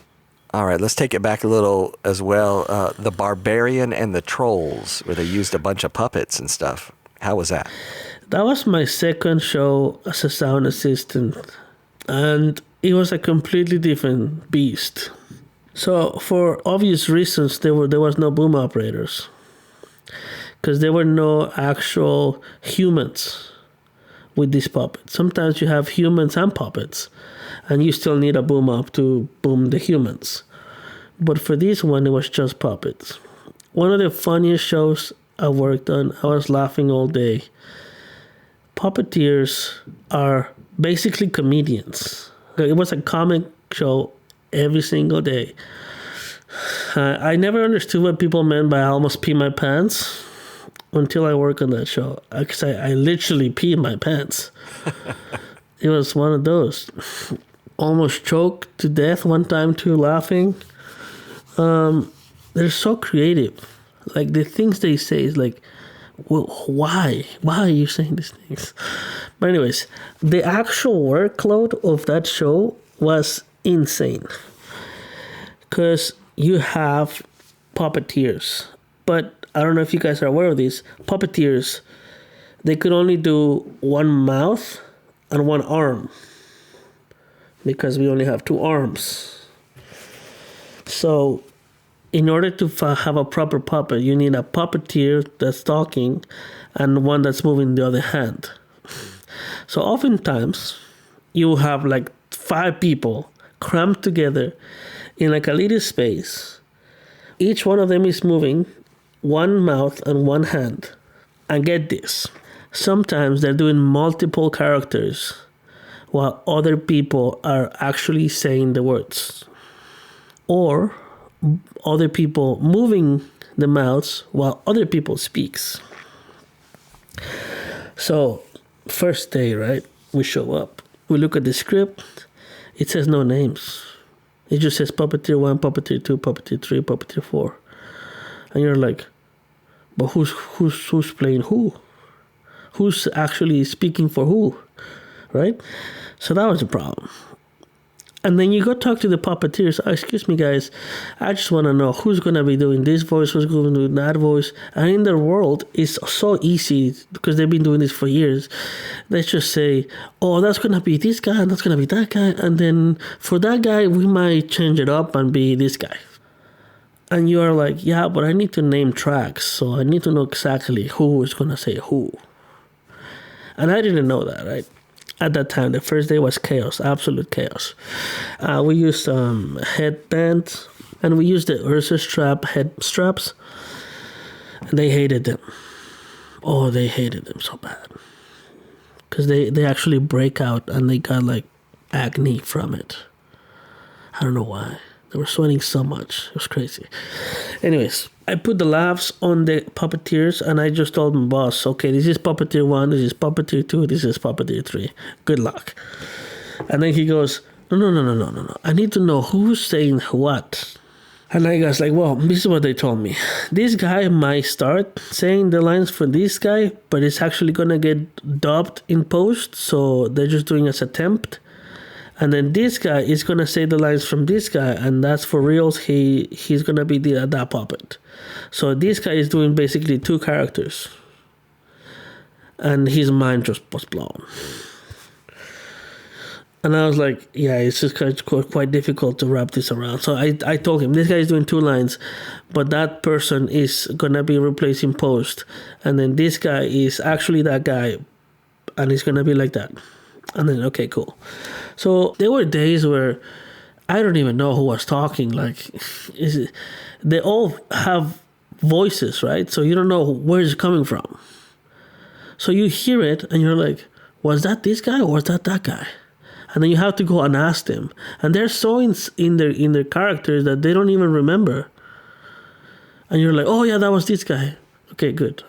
Speaker 1: All right, let's take it back a little as well. The Barbarian and the Trolls, where they used a bunch of puppets and stuff. How was that?
Speaker 2: That was my second show as a sound assistant, and it was a completely different beast. So for obvious reasons, there was no boom operators, because there were no actual humans with these puppets. Sometimes you have humans and puppets, and you still need a boom op to boom the humans. But for this one, it was just puppets. One of the funniest shows I worked on, I was laughing all day. Puppeteers are basically comedians. It was a comic show every single day. I never understood what people meant by I almost pee my pants until I worked on that show. Because I literally peed my pants. It was one of those. Almost choked to death one time too, laughing. They're so creative. Like, the things they say is like, well, why? Why are you saying these things? But anyways, the actual workload of that show was insane. Because you have puppeteers. But I don't know if you guys are aware of this. Puppeteers, they could only do one mouth and one arm. Because we only have two arms. So in order to have a proper puppet, you need a puppeteer that's talking and one that's moving the other hand. So oftentimes, you have like 5 people crammed together in like a little space. Each one of them is moving one mouth and one hand. And get this, sometimes they're doing multiple characters while other people are actually saying the words. Or other people moving the mouths while other people speaks. So, first day, right? We show up. We look at the script. It says no names. It just says Puppeteer 1, Puppeteer 2, Puppeteer 3, Puppeteer 4. And you're like, but who's playing who? Who's actually speaking for who? Right? So that was the problem. And then you go talk to the puppeteers. Oh, excuse me, guys. I just want to know who's going to be doing this voice, who's going to do that voice. And in their world, it's so easy because they've been doing this for years. They just say, oh, that's going to be this guy and that's going to be that guy. And then for that guy, we might change it up and be this guy. And you are like, yeah, but I need to name tracks. So I need to know exactly who is going to say who. And I didn't know that, right? At that time, the first day was chaos, absolute chaos. We used headbands, and we used the Ursa strap head straps. And they hated them. Oh, they hated them so bad. Because they actually break out, and they got like acne from it. I don't know why. They were sweating so much. It was crazy. Anyways, I put the laughs on the puppeteers, and I just told my boss, okay, this is Puppeteer 1, this is Puppeteer 2, this is Puppeteer 3. Good luck. And then he goes, no. I need to know who's saying what. And I was like, well, this is what they told me. This guy might start saying the lines for this guy, but it's actually going to get dubbed in post, so they're just doing as attempt. And then this guy is going to say the lines from this guy, and that's for reals. He's going to be that puppet. So this guy is doing basically 2 characters. And his mind just was blown. And I was like, yeah, it's just quite difficult to wrap this around. So I told him, this guy is doing 2 lines, but that person is going to be replacing post. And then this guy is actually that guy, and he's going to be like that. And then, okay, cool. So there were days where I don't even know who was talking. Like, they all have voices, right? So you don't know where it's coming from. So you hear it and you're like, was that this guy or was that guy? And then you have to go and ask them. And they're so in their characters that they don't even remember. And you're like, oh yeah, that was this guy. Okay, good.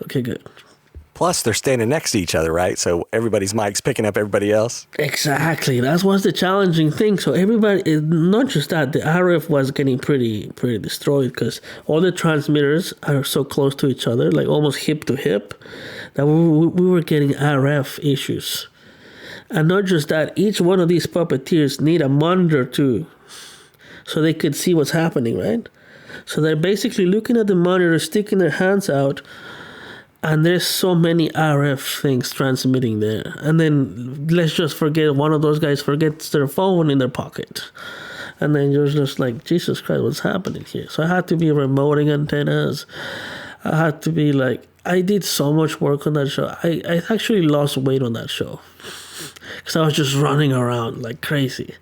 Speaker 1: Plus, they're standing next to each other, right? So everybody's mic's picking up everybody else.
Speaker 2: Exactly. That was the challenging thing. So everybody, not just that, the RF was getting pretty destroyed because all the transmitters are so close to each other, like almost hip to hip, that we were getting RF issues. And not just that, each one of these puppeteers need a monitor too, so they could see what's happening, right? So they're basically looking at the monitor, sticking their hands out, and there's so many RF things transmitting there. And then let's just forget one of those guys forgets their phone in their pocket. And then you're just like, Jesus Christ, what's happening here? So I had to be remoting antennas. I had to be like, I did so much work on that show. I actually lost weight on that show because I was just running around like crazy.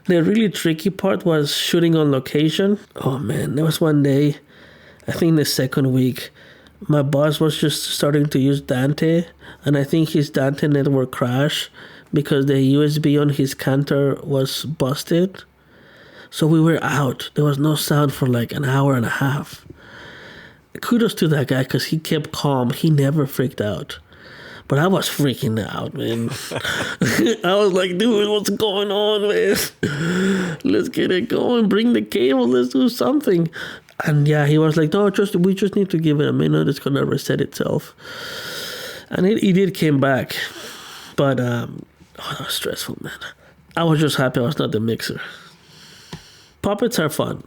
Speaker 2: The really tricky part was shooting on location. Oh man, there was one day, I think the second week, my boss was just starting to use Dante, and I think his Dante network crashed because the USB on his Cantor was busted. So we were out. There was no sound for like an hour and a half. Kudos to that guy because he kept calm. He never freaked out. But I was freaking out, man. I was like, dude, what's going on, man? Let's get it going. Bring the cable. Let's do something. And yeah, he was like, no, we just need to give it a minute. It's going to reset itself. And he did came back. But that was stressful, man. I was just happy I was not the mixer. Puppets are fun.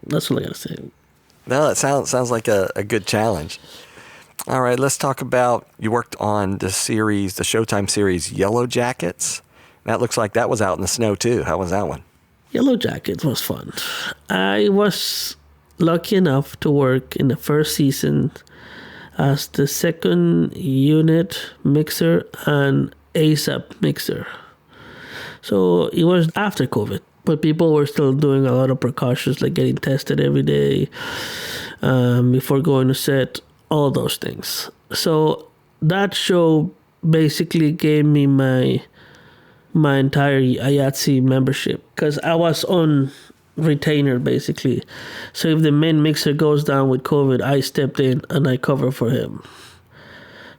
Speaker 2: That's all I got to say.
Speaker 1: No, it sounds like a good challenge. All right, let's talk about, you worked on the Showtime series Yellow Jackets. That looks like that was out in the snow too. How was that one?
Speaker 2: Yellow Jackets was fun. I was lucky enough to work in the first season as the second unit mixer and ASAP mixer. So it was after COVID, but people were still doing a lot of precautions like getting tested every day before going to set. All those things. So that show basically gave me my entire IATSE membership because I was on retainer basically. So if the main mixer goes down with COVID, I stepped in and I covered for him.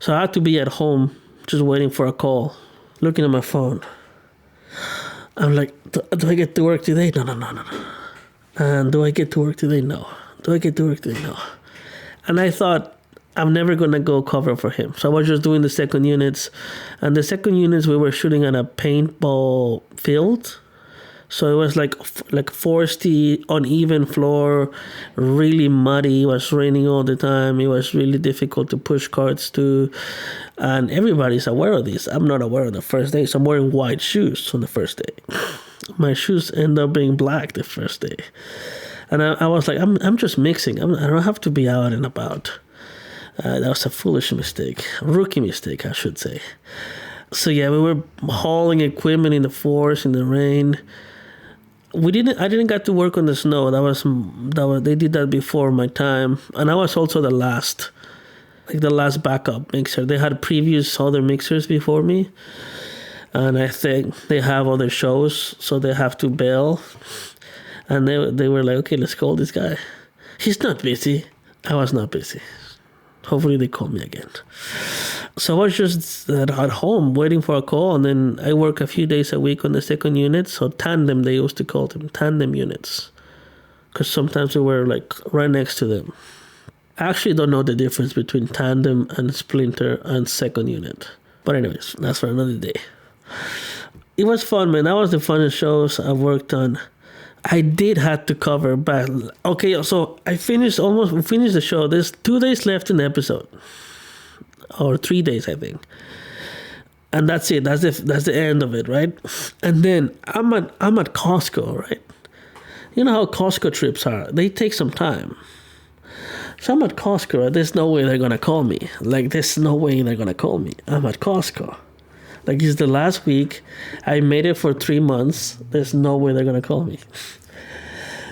Speaker 2: So I had to be at home just waiting for a call, looking at my phone. I'm like, do I get to work today? No. And do I get to work today? No. Do I get to work today? No. And I thought, I'm never going to go cover for him. So I was just doing the second units. And the second units, we were shooting at a paintball field. So it was like foresty, uneven floor, really muddy. It was raining all the time. It was really difficult to push carts to. And everybody's aware of this. I'm not aware of the first day. So I'm wearing white shoes on the first day. My shoes end up being black the first day. And I was like, I'm just mixing. I don't have to be out and about. That was a foolish mistake. A rookie mistake, I should say. So yeah, we were hauling equipment in the forest, in the rain. I didn't get to work on the snow. That was they did that before my time. And I was also the last backup mixer. They had previous other mixers before me. And I think they have other shows, so they have to bail. And they were like, okay, let's call this guy. He's not busy. I was not busy. Hopefully they call me again. So I was just at home waiting for a call, and then I work a few days a week on the second unit. So tandem, they used to call them, tandem units. Because sometimes we were like right next to them. I actually don't know the difference between tandem and splinter and second unit. But anyways, that's for another day. It was fun, man. That was the funnest shows I've worked on. I did have to cover back. Okay, so we finished the show. There's 2 days left in the episode. Or 3 days, I think. And that's it. That's the end of it, right? And then I'm at Costco, right? You know how Costco trips are. They take some time. So I'm at Costco, right? There's no way they're going to call me. There's no way they're going to call me. I'm at Costco. It's the last week. I made it for 3 months. There's no way they're going to call me.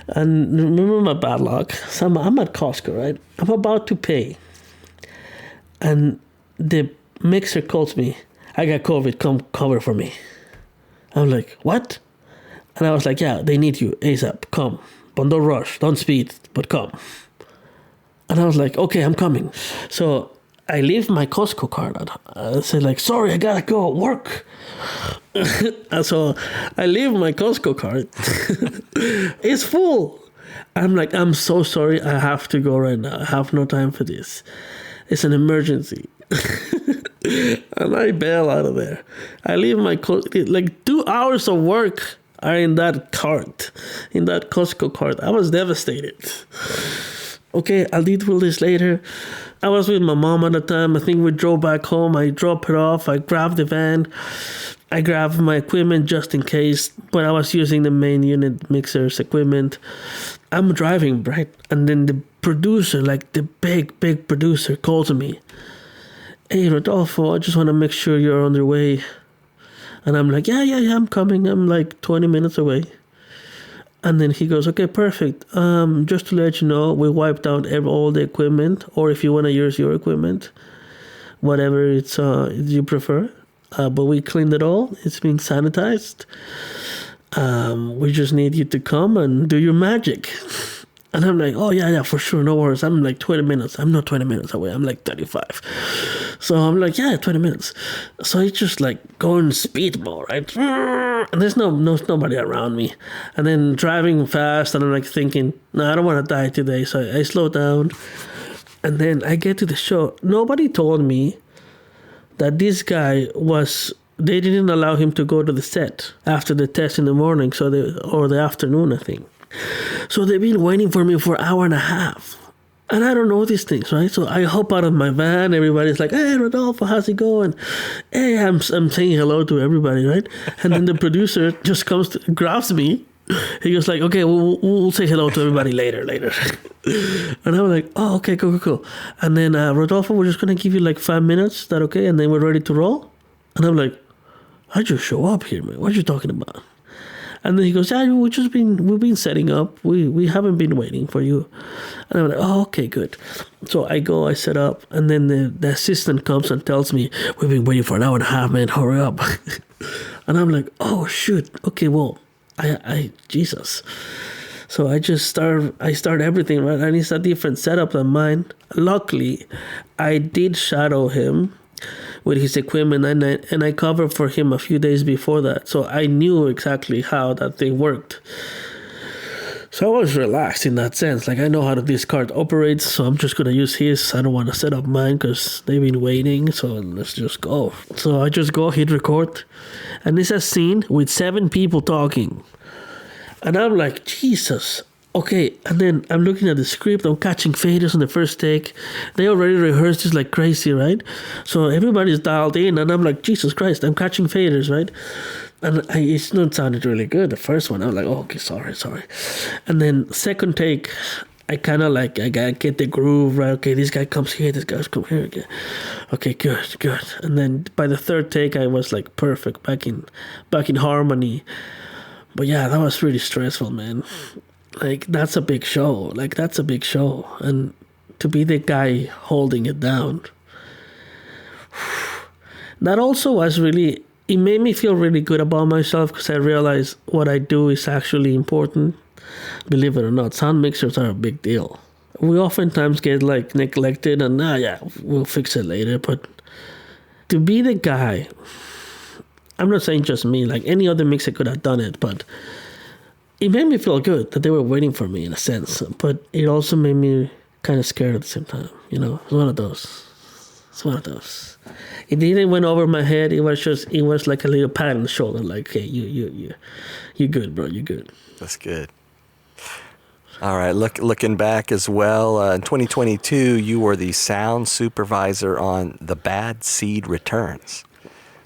Speaker 2: And remember my bad luck. So I'm at Costco, right? I'm about to pay. And the mixer calls me. I got COVID. Come cover for me. I'm like, what? And I was like, yeah, they need you ASAP. Come. But don't rush. Don't speed. But come. And I was like, okay, I'm coming. So I leave my Costco card. I said like, sorry, I gotta go work. And so I leave my Costco card. It's full. I'm like, I'm so sorry. I have to go right now. I have no time for this. It's an emergency. And I bail out of there. I leave my like 2 hours of work are in that cart, in that Costco cart. I was devastated. Okay, I'll deal with this later. I was with my mom at the time. I think we drove back home. I dropped her off. I grabbed the van. I grabbed my equipment just in case, but I was using the main unit mixer's equipment. I'm driving, right? And then the producer, like the big producer, calls me. Hey, Rodolfo, I just want to make sure you're on the way. And I'm like, yeah, I'm coming. I'm like 20 minutes away. And then he goes, okay, perfect. Just to let you know, we wiped out all the equipment, or if you want to use your equipment, whatever it's you prefer. But we cleaned it all. It's been sanitized. We just need you to come and do your magic. And I'm like, oh, yeah, for sure. No worries. I'm like 20 minutes. I'm not 20 minutes away. I'm like 35. So I'm like, yeah, 20 minutes. So I just like going speedball, right? And there's nobody around me. And then driving fast. And I'm like thinking, no, I don't want to die today. So I slow down. And then I get to the show. Nobody told me that this guy they didn't allow him to go to the set after the test in the morning. Or the afternoon, I think. So they've been waiting for me for an hour and a half. And I don't know these things, right? So I hop out of my van. Everybody's like, hey, Rodolfo, how's it going? Hey, I'm saying hello to everybody, right? And then the producer just grabs me. He goes like, okay, we'll say hello to everybody later. And I'm like, oh, okay, cool. And then, Rodolfo, we're just going to give you like 5 minutes. Is that okay? And then we're ready to roll. And I'm like, I just show up here, man. What are you talking about? And then he goes, yeah, we've been setting up. We haven't been waiting for you. And I'm like, oh, okay, good. So I go, I set up, and then the assistant comes and tells me, we've been waiting for an hour and a half, man, hurry up. And I'm like, oh, shoot. Okay, well, Jesus. So I start everything, right? And it's a different setup than mine. Luckily, I did shadow him with his equipment, and I covered for him a few days before that, so I knew exactly how that thing worked. So I was relaxed in that sense. Like, I know how this card operates, so I'm just gonna use his. I don't want to set up mine because they've been waiting, so let's just go. So I just go hit record, and it's a scene with 7 people talking, and I'm like, Jesus. Okay, and then I'm looking at the script. I'm catching faders on the first take. They already rehearsed this like crazy, right? So everybody's dialed in, and I'm like, Jesus Christ, I'm catching faders, right? And it's not sounded really good. The first one, I was like, oh, okay, sorry. And then second take, I kind of like, I get the groove, right? Okay, this guy comes here, this guy's come here again. Okay, good. And then by the third take, I was like perfect, back in harmony. But yeah, that was really stressful, man. Like, that's a big show. And to be the guy holding it down. That also was really, it made me feel really good about myself because I realized what I do is actually important. Believe it or not, sound mixers are a big deal. We oftentimes get like neglected and, we'll fix it later. But to be the guy, I'm not saying just me, like any other mixer could have done it, but it made me feel good that they were waiting for me in a sense, but it also made me kind of scared at the same time. You know, it's one of those. It didn't went over my head. It was like a little pat on the shoulder, like, hey, you good, bro, you good.
Speaker 1: That's good. All right, looking back as well, in 2022, you were the sound supervisor on The Bad Seed Returns.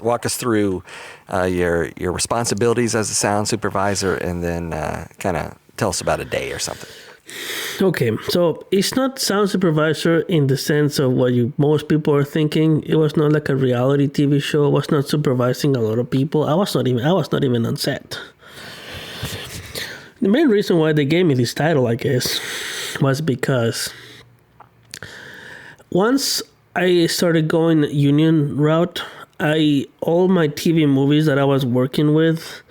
Speaker 1: Walk us through your responsibilities as a sound supervisor, and then kind of tell us about a day or something.
Speaker 2: Okay, so it's not sound supervisor in the sense of what most people are thinking. It was not like a reality TV show. I was not supervising a lot of people. I was not even on set. The main reason why they gave me this title, I guess, was because once I started going union route, all my TV movies that I was working with,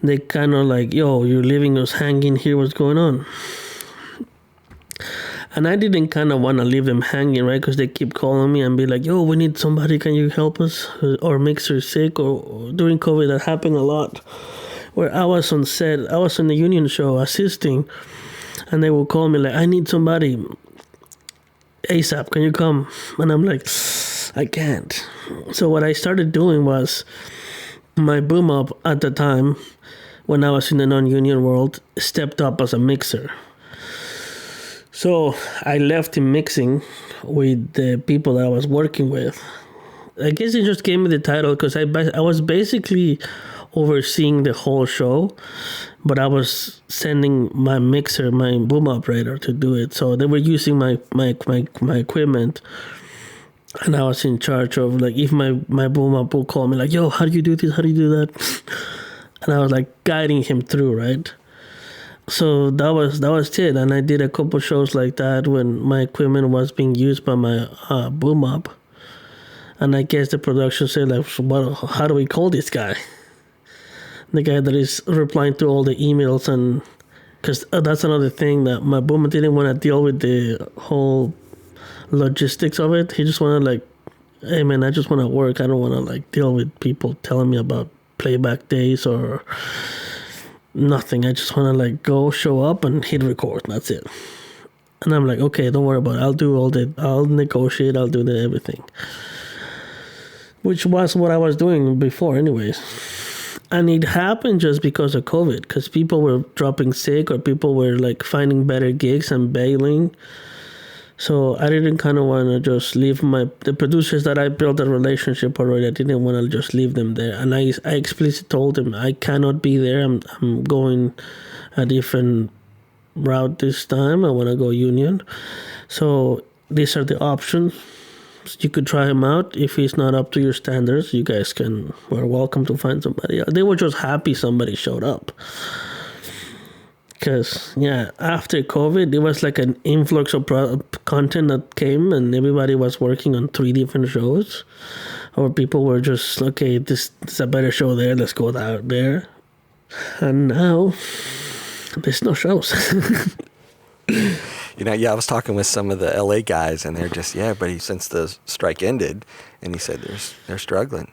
Speaker 2: they kind of like, yo, you're leaving us hanging here, what's going on? And I didn't kind of want to leave them hanging, right? Because they keep calling me and be like, yo, we need somebody. Can you help us? Or mixer sick. Or during COVID, that happened a lot. Where I was on set, I was on the union show assisting. And they will call me like, I need somebody. ASAP, can you come? And I'm like, I can't. So what I started doing was my boom up at the time, when I was in the non-union world, stepped up as a mixer. So I left him mixing with the people that I was working with. I guess he just gave me the title because I was basically overseeing the whole show, but I was sending my mixer, my boom operator, to do it. So they were using my equipment, and I was in charge of, like, if my boom up will call me like, yo, how do you do this? How do you do that? And I was like guiding him through, right? So that was it. And I did a couple shows like that when my equipment was being used by my boom up. And I guess the production said, like, how do we call this guy? The guy that is replying to all the emails. And because that's another thing, that my boom didn't want to deal with the whole logistics of it. He just wanted, like, hey man, I just want to work. I don't want to, like, deal with people telling me about playback days or nothing. I just want to, like, go show up and hit record. That's it. And I'm like, okay, don't worry about it. I'll negotiate. I'll do everything. Which was what I was doing before anyways. And it happened just because of COVID, because people were dropping sick or people were, like, finding better gigs and bailing. So I didn't kind of want to just leave the producers that I built a relationship already. I didn't want to just leave them there. And I explicitly told them, I cannot be there. I'm going a different route this time. I want to go union. So these are the options. You could try him out. If he's not up to your standards, you guys are welcome to find somebody else. They were just happy somebody showed up. Because, yeah, after COVID, it was like an influx of content that came, and everybody was working on 3 different shows. Or people were just, okay, this is a better show there, let's go out there. And now, there's no shows.
Speaker 1: I was talking with some of the LA guys, and they're just, but since the strike ended, and he said they're struggling,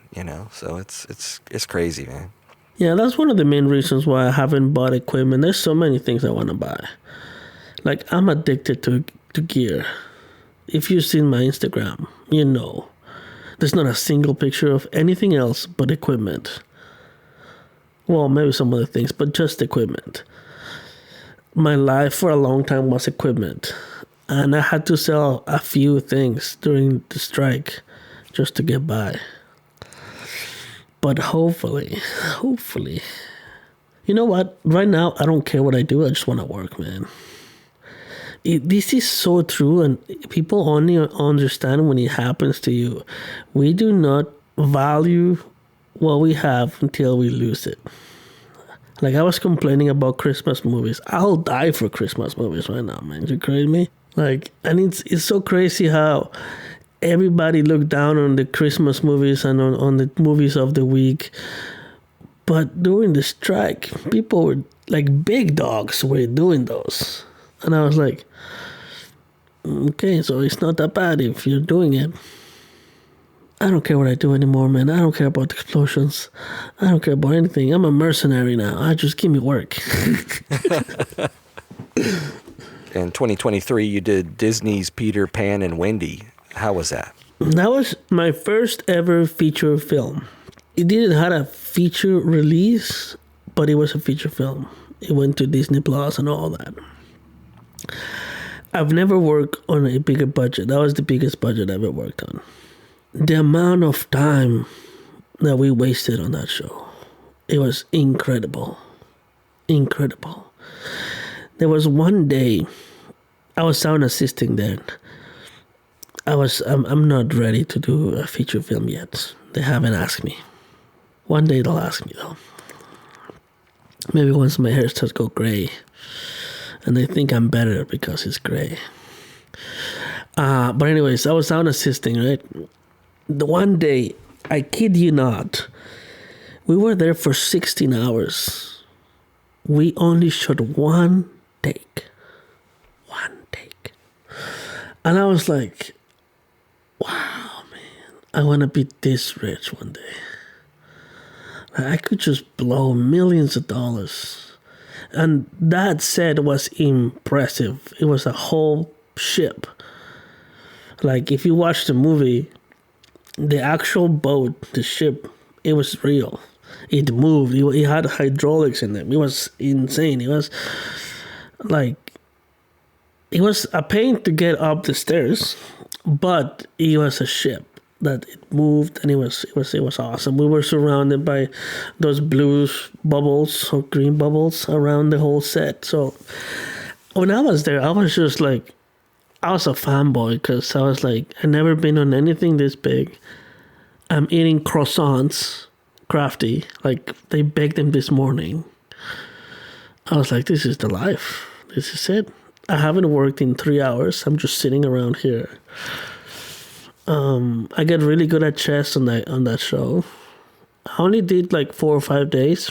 Speaker 1: so it's crazy, man.
Speaker 2: Yeah, that's one of the main reasons why I haven't bought equipment. There's so many things I want to buy. Like, I'm addicted to gear. If you've seen my Instagram, there's not a single picture of anything else but equipment. Well, maybe some other things, but just equipment. My life for a long time was equipment. And I had to sell a few things during the strike just to get by. But hopefully, you know what? Right now, I don't care what I do. I just want to work, man. This is so true, and people only understand when it happens to you. We do not value what we have until we lose it. Like, I was complaining about Christmas movies. I'll die for Christmas movies right now, man. You crazy me? Like, and it's so crazy how everybody looked down on the Christmas movies and on the movies of the week. But during the strike, people were, like, big dogs were doing those. And I was like, okay, so it's not that bad if you're doing it. I don't care what I do anymore, man. I don't care about the explosions. I don't care about anything. I'm a mercenary now. I just give me work.
Speaker 1: In 2023, you did Disney's Peter Pan and Wendy. How was that?
Speaker 2: That was my first ever feature film. It didn't have a feature release, but it was a feature film. It went to Disney Plus and all that. I've never worked on a bigger budget. That was the biggest budget I ever worked on. The amount of time that we wasted on that show, it was incredible. Incredible. There was one day, I was sound assisting then. I'm not ready to do a feature film yet. They haven't asked me. One day they'll ask me though. Maybe once my hair starts to go gray. And they think I'm better because it's gray. But anyways, I was sound assisting, right? The one day, I kid you not, we were there for 16 hours. We only shot one take. One take. And I was like, wow, man, I want to be this rich one day. I could just blow millions of dollars. And that set was impressive. It was a whole ship. Like, if you watch the movie, the actual boat, the ship, it was real. It moved. It had hydraulics in it. It was insane. It was like, it was a pain to get up the stairs, but it was a ship that it moved, and it was awesome. We were surrounded by those blue bubbles or green bubbles around the whole set. So when I was there, I was just like, I was a fanboy because I was like, I've never been on anything this big. I'm eating croissants, crafty, like they baked them this morning. I was like, this is the life. This is it. I haven't worked in 3 hours. I'm just sitting around here. I got really good at chess on that show. I only did like 4 or 5 days.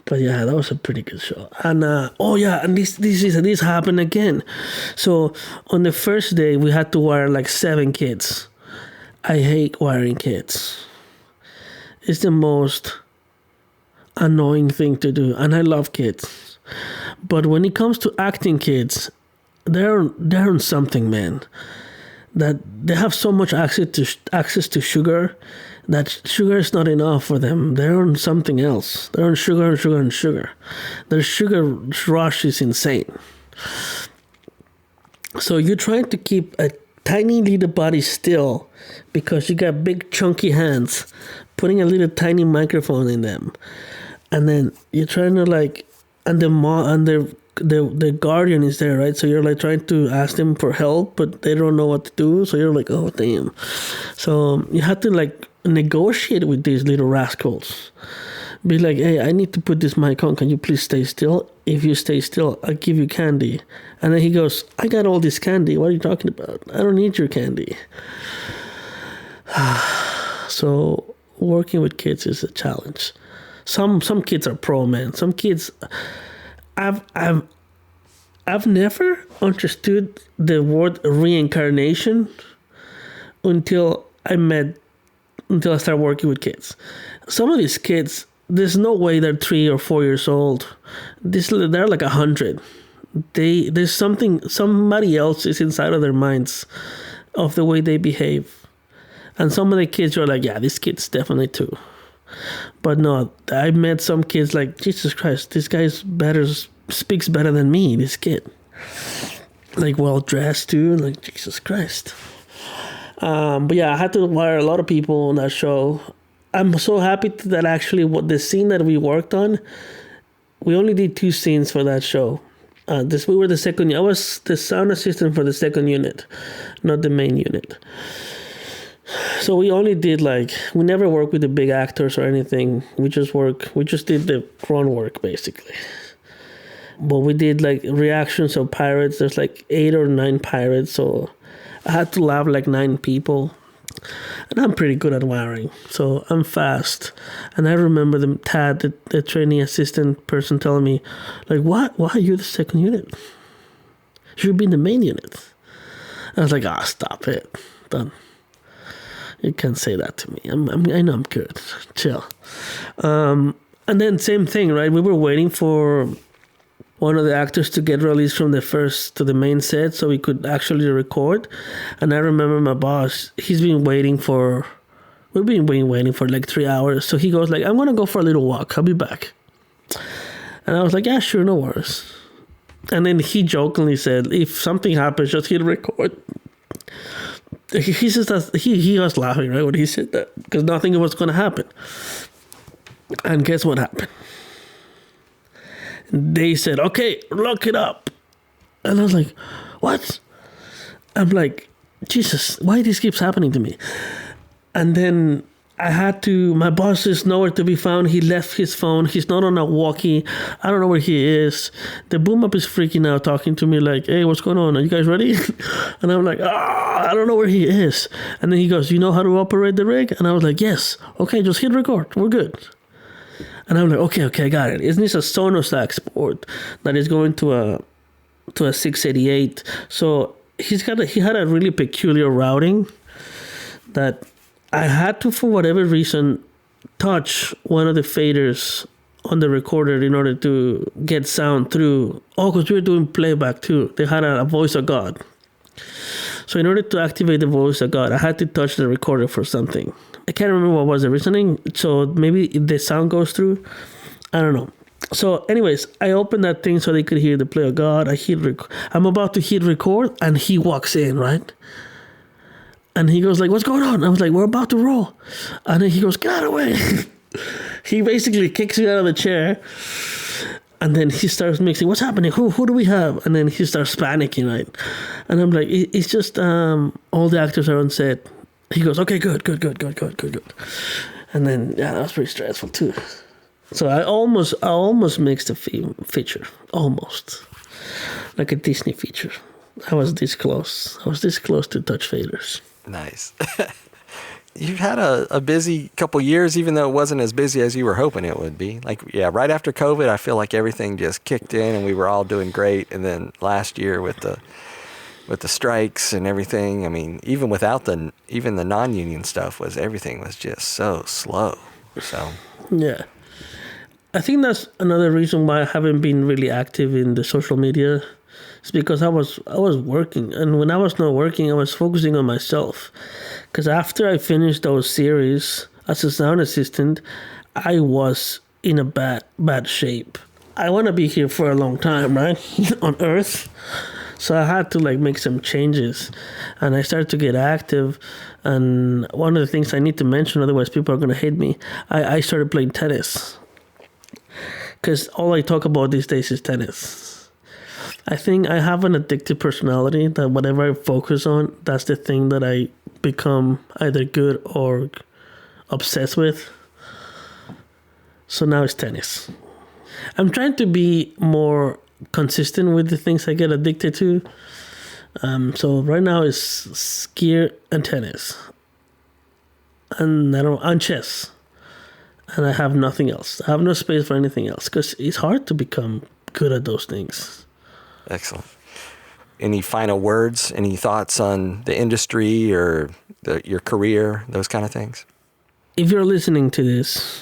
Speaker 2: But yeah, that was a pretty good show. And and this happened again. So on the first day, we had to wire like 7 kids. I hate wiring kids. It's the most annoying thing to do, and I love kids. But when it comes to acting kids, they're on something, man. That they have so much access to sugar that sugar is not enough for them. They're on something else. They're on sugar and sugar and sugar. Their sugar rush is insane. So you're trying to keep a tiny little body still because you got big chunky hands, putting a little tiny microphone in them, and then you're trying to like, and the guardian is there, right? So you're like trying to ask them for help, but they don't know what to do. So you're like, oh damn. So you have to like negotiate with these little rascals. Be like, hey, I need to put this mic on. Can you please stay still? If you stay still, I'll give you candy. And then he goes, I got all this candy. What are you talking about? I don't need your candy. So working with kids is a challenge. Some kids are pro, man. Some kids, I've never understood the word reincarnation until I started working with kids. Some of these kids, there's no way they're 3 or 4 years old. They're like 100. There's somebody else is inside of their minds of the way they behave. And some of the kids are like, yeah, this kid's definitely 2. But no, I met some kids like, Jesus Christ, this guy's speaks better than me, this kid. Like well dressed too, like Jesus Christ. But yeah, I had to wire a lot of people on that show. I'm so happy that actually the scene that we worked on, we only did 2 scenes for that show. We were the second. I was the sound assistant for the second unit, not the main unit. So we only did we never worked with the big actors or anything. We just did the grunt work basically. But we did reactions of pirates. There's 8 or 9 pirates, so I had to laugh 9 people. And I'm pretty good at wiring, so I'm fast. And I remember the training assistant person telling me, why are you the second unit? You should be in the main unit. I was like, stop it. Done. You can't say that to me. I know I'm good. Chill. And then same thing, right? We were waiting for one of the actors to get released from the first to the main set so we could actually record. And I remember my boss, we've been waiting for 3 hours. So he goes I'm going to go for a little walk. I'll be back. And I was like, yeah, sure, no worries. And then he jokingly said, if something happens, just hit record. He says that he was laughing, right, when he said that, because nothing was going to happen. And guess what happened? They said, okay, lock it up. And I was like, what? I'm like, Jesus, why this keeps happening to me? And then my boss is nowhere to be found. He left his phone. He's not on a walkie. I don't know where he is. The boom up is freaking out, talking to me hey, what's going on? Are you guys ready? And I'm like, I don't know where he is. And then he goes, you know how to operate the rig? And I was like, yes. Okay, just hit record. We're good. And I'm like, okay, I got it. Isn't this a Sonos board that is going to to a 688. So he had a really peculiar routing that I had to, for whatever reason, touch one of the faders on the recorder in order to get sound through. Oh, because we were doing playback too. They had a voice of God. So in order to activate the voice of God, I had to touch the recorder for something. I can't remember what was the reasoning. So maybe the sound goes through. I don't know. So anyways, I opened that thing so they could hear the play of God. I'm about to hit record, and he walks in, right? And he goes like, what's going on? I was like, we're about to roll. And then he goes, get out of the way. He basically kicks me out of the chair. And then he starts mixing. What's happening? Who do we have? And then he starts panicking, right? And I'm like, it's just all the actors are on set. He goes, okay, good. And then, yeah, that was pretty stressful too. So I almost mixed a feature. Almost. Like a Disney feature. I was this close. To touch faders.
Speaker 1: Nice. You've had a busy couple years, even though it wasn't as busy as you were hoping it would be. Like, yeah, right after COVID, I feel like everything just kicked in and we were all doing great. And then last year with the strikes and everything, I mean, even without even the non-union stuff, everything was just so slow. So
Speaker 2: yeah, I think that's another reason why I haven't been really active in the social media. It's because I was working, and when I was not working, I was focusing on myself. Because after I finished those series as a sound assistant, I was in a bad shape. I want to be here for a long time, right? On Earth. So I had to make some changes, and I started to get active. And one of the things I need to mention, otherwise people are going to hate me, I started playing tennis. Because all I talk about these days is tennis. I think I have an addictive personality that whatever I focus on, that's the thing that I become either good or obsessed with. So now it's tennis. I'm trying to be more consistent with the things I get addicted to. So right now it's skier and tennis. And chess. And I have nothing else. I have no space for anything else because it's hard to become good at those things.
Speaker 1: Excellent. Any final words? Any thoughts on the industry or your career, those kind of things?
Speaker 2: If you're listening to this,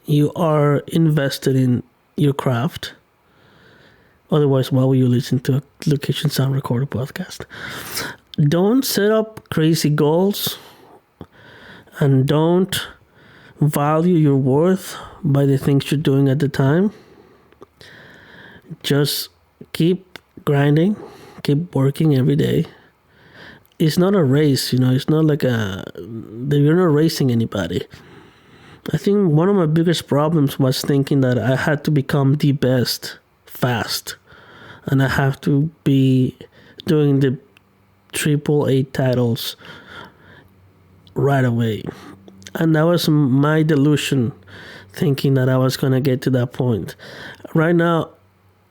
Speaker 2: you are invested in your craft. Otherwise, why would you listen to a Location Sound Recorder podcast? Don't set up crazy goals, and don't value your worth by the things you're doing at the time. Just keep grinding, keep working every day. It's not a race, it's not like you're not racing anybody. I think one of my biggest problems was thinking that I had to become the best fast, and I have to be doing the AAA titles right away. And that was my delusion, thinking that I was going to get to that point. Right now,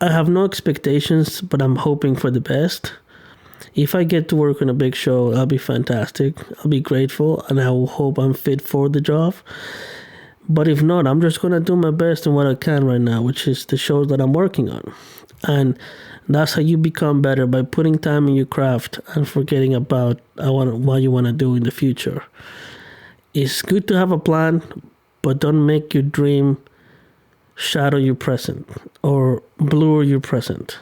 Speaker 2: I have no expectations, but I'm hoping for the best. If I get to work on a big show, I'll be fantastic. I'll be grateful, and I will hope I'm fit for the job. But if not, I'm just going to do my best in what I can right now, which is the shows that I'm working on. And that's how you become better, by putting time in your craft and forgetting about what you want to do in the future. It's good to have a plan, but don't make your dream shadow your present or blur your present,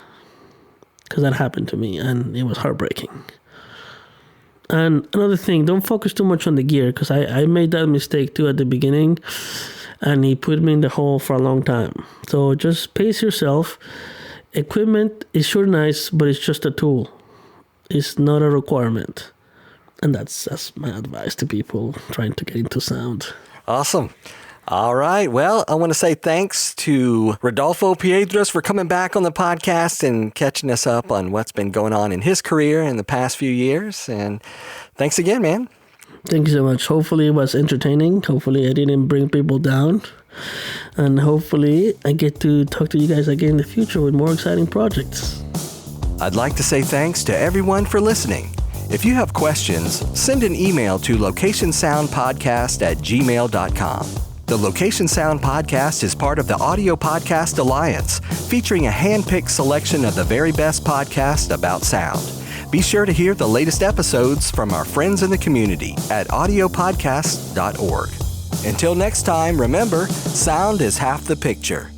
Speaker 2: because that happened to me and it was heartbreaking. And another thing, don't focus too much on the gear, because I made that mistake too at the beginning, and it put me in the hole for a long time. So just pace yourself. Equipment is sure nice, but it's just a tool. It's not a requirement. And that's my advice to people trying to get into sound.
Speaker 1: Awesome. All right. Well, I want to say thanks to Rodolfo Piedras for coming back on the podcast and catching us up on what's been going on in his career in the past few years. And thanks again, man.
Speaker 2: Thank you so much. Hopefully it was entertaining. Hopefully I didn't bring people down. And hopefully I get to talk to you guys again in the future with more exciting projects.
Speaker 1: I'd like to say thanks to everyone for listening. If you have questions, send an email to locationsoundpodcast@gmail.com. The Location Sound Podcast is part of the Audio Podcast Alliance, featuring a hand-picked selection of the very best podcasts about sound. Be sure to hear the latest episodes from our friends in the community at audiopodcast.org. Until next time, remember, sound is half the picture.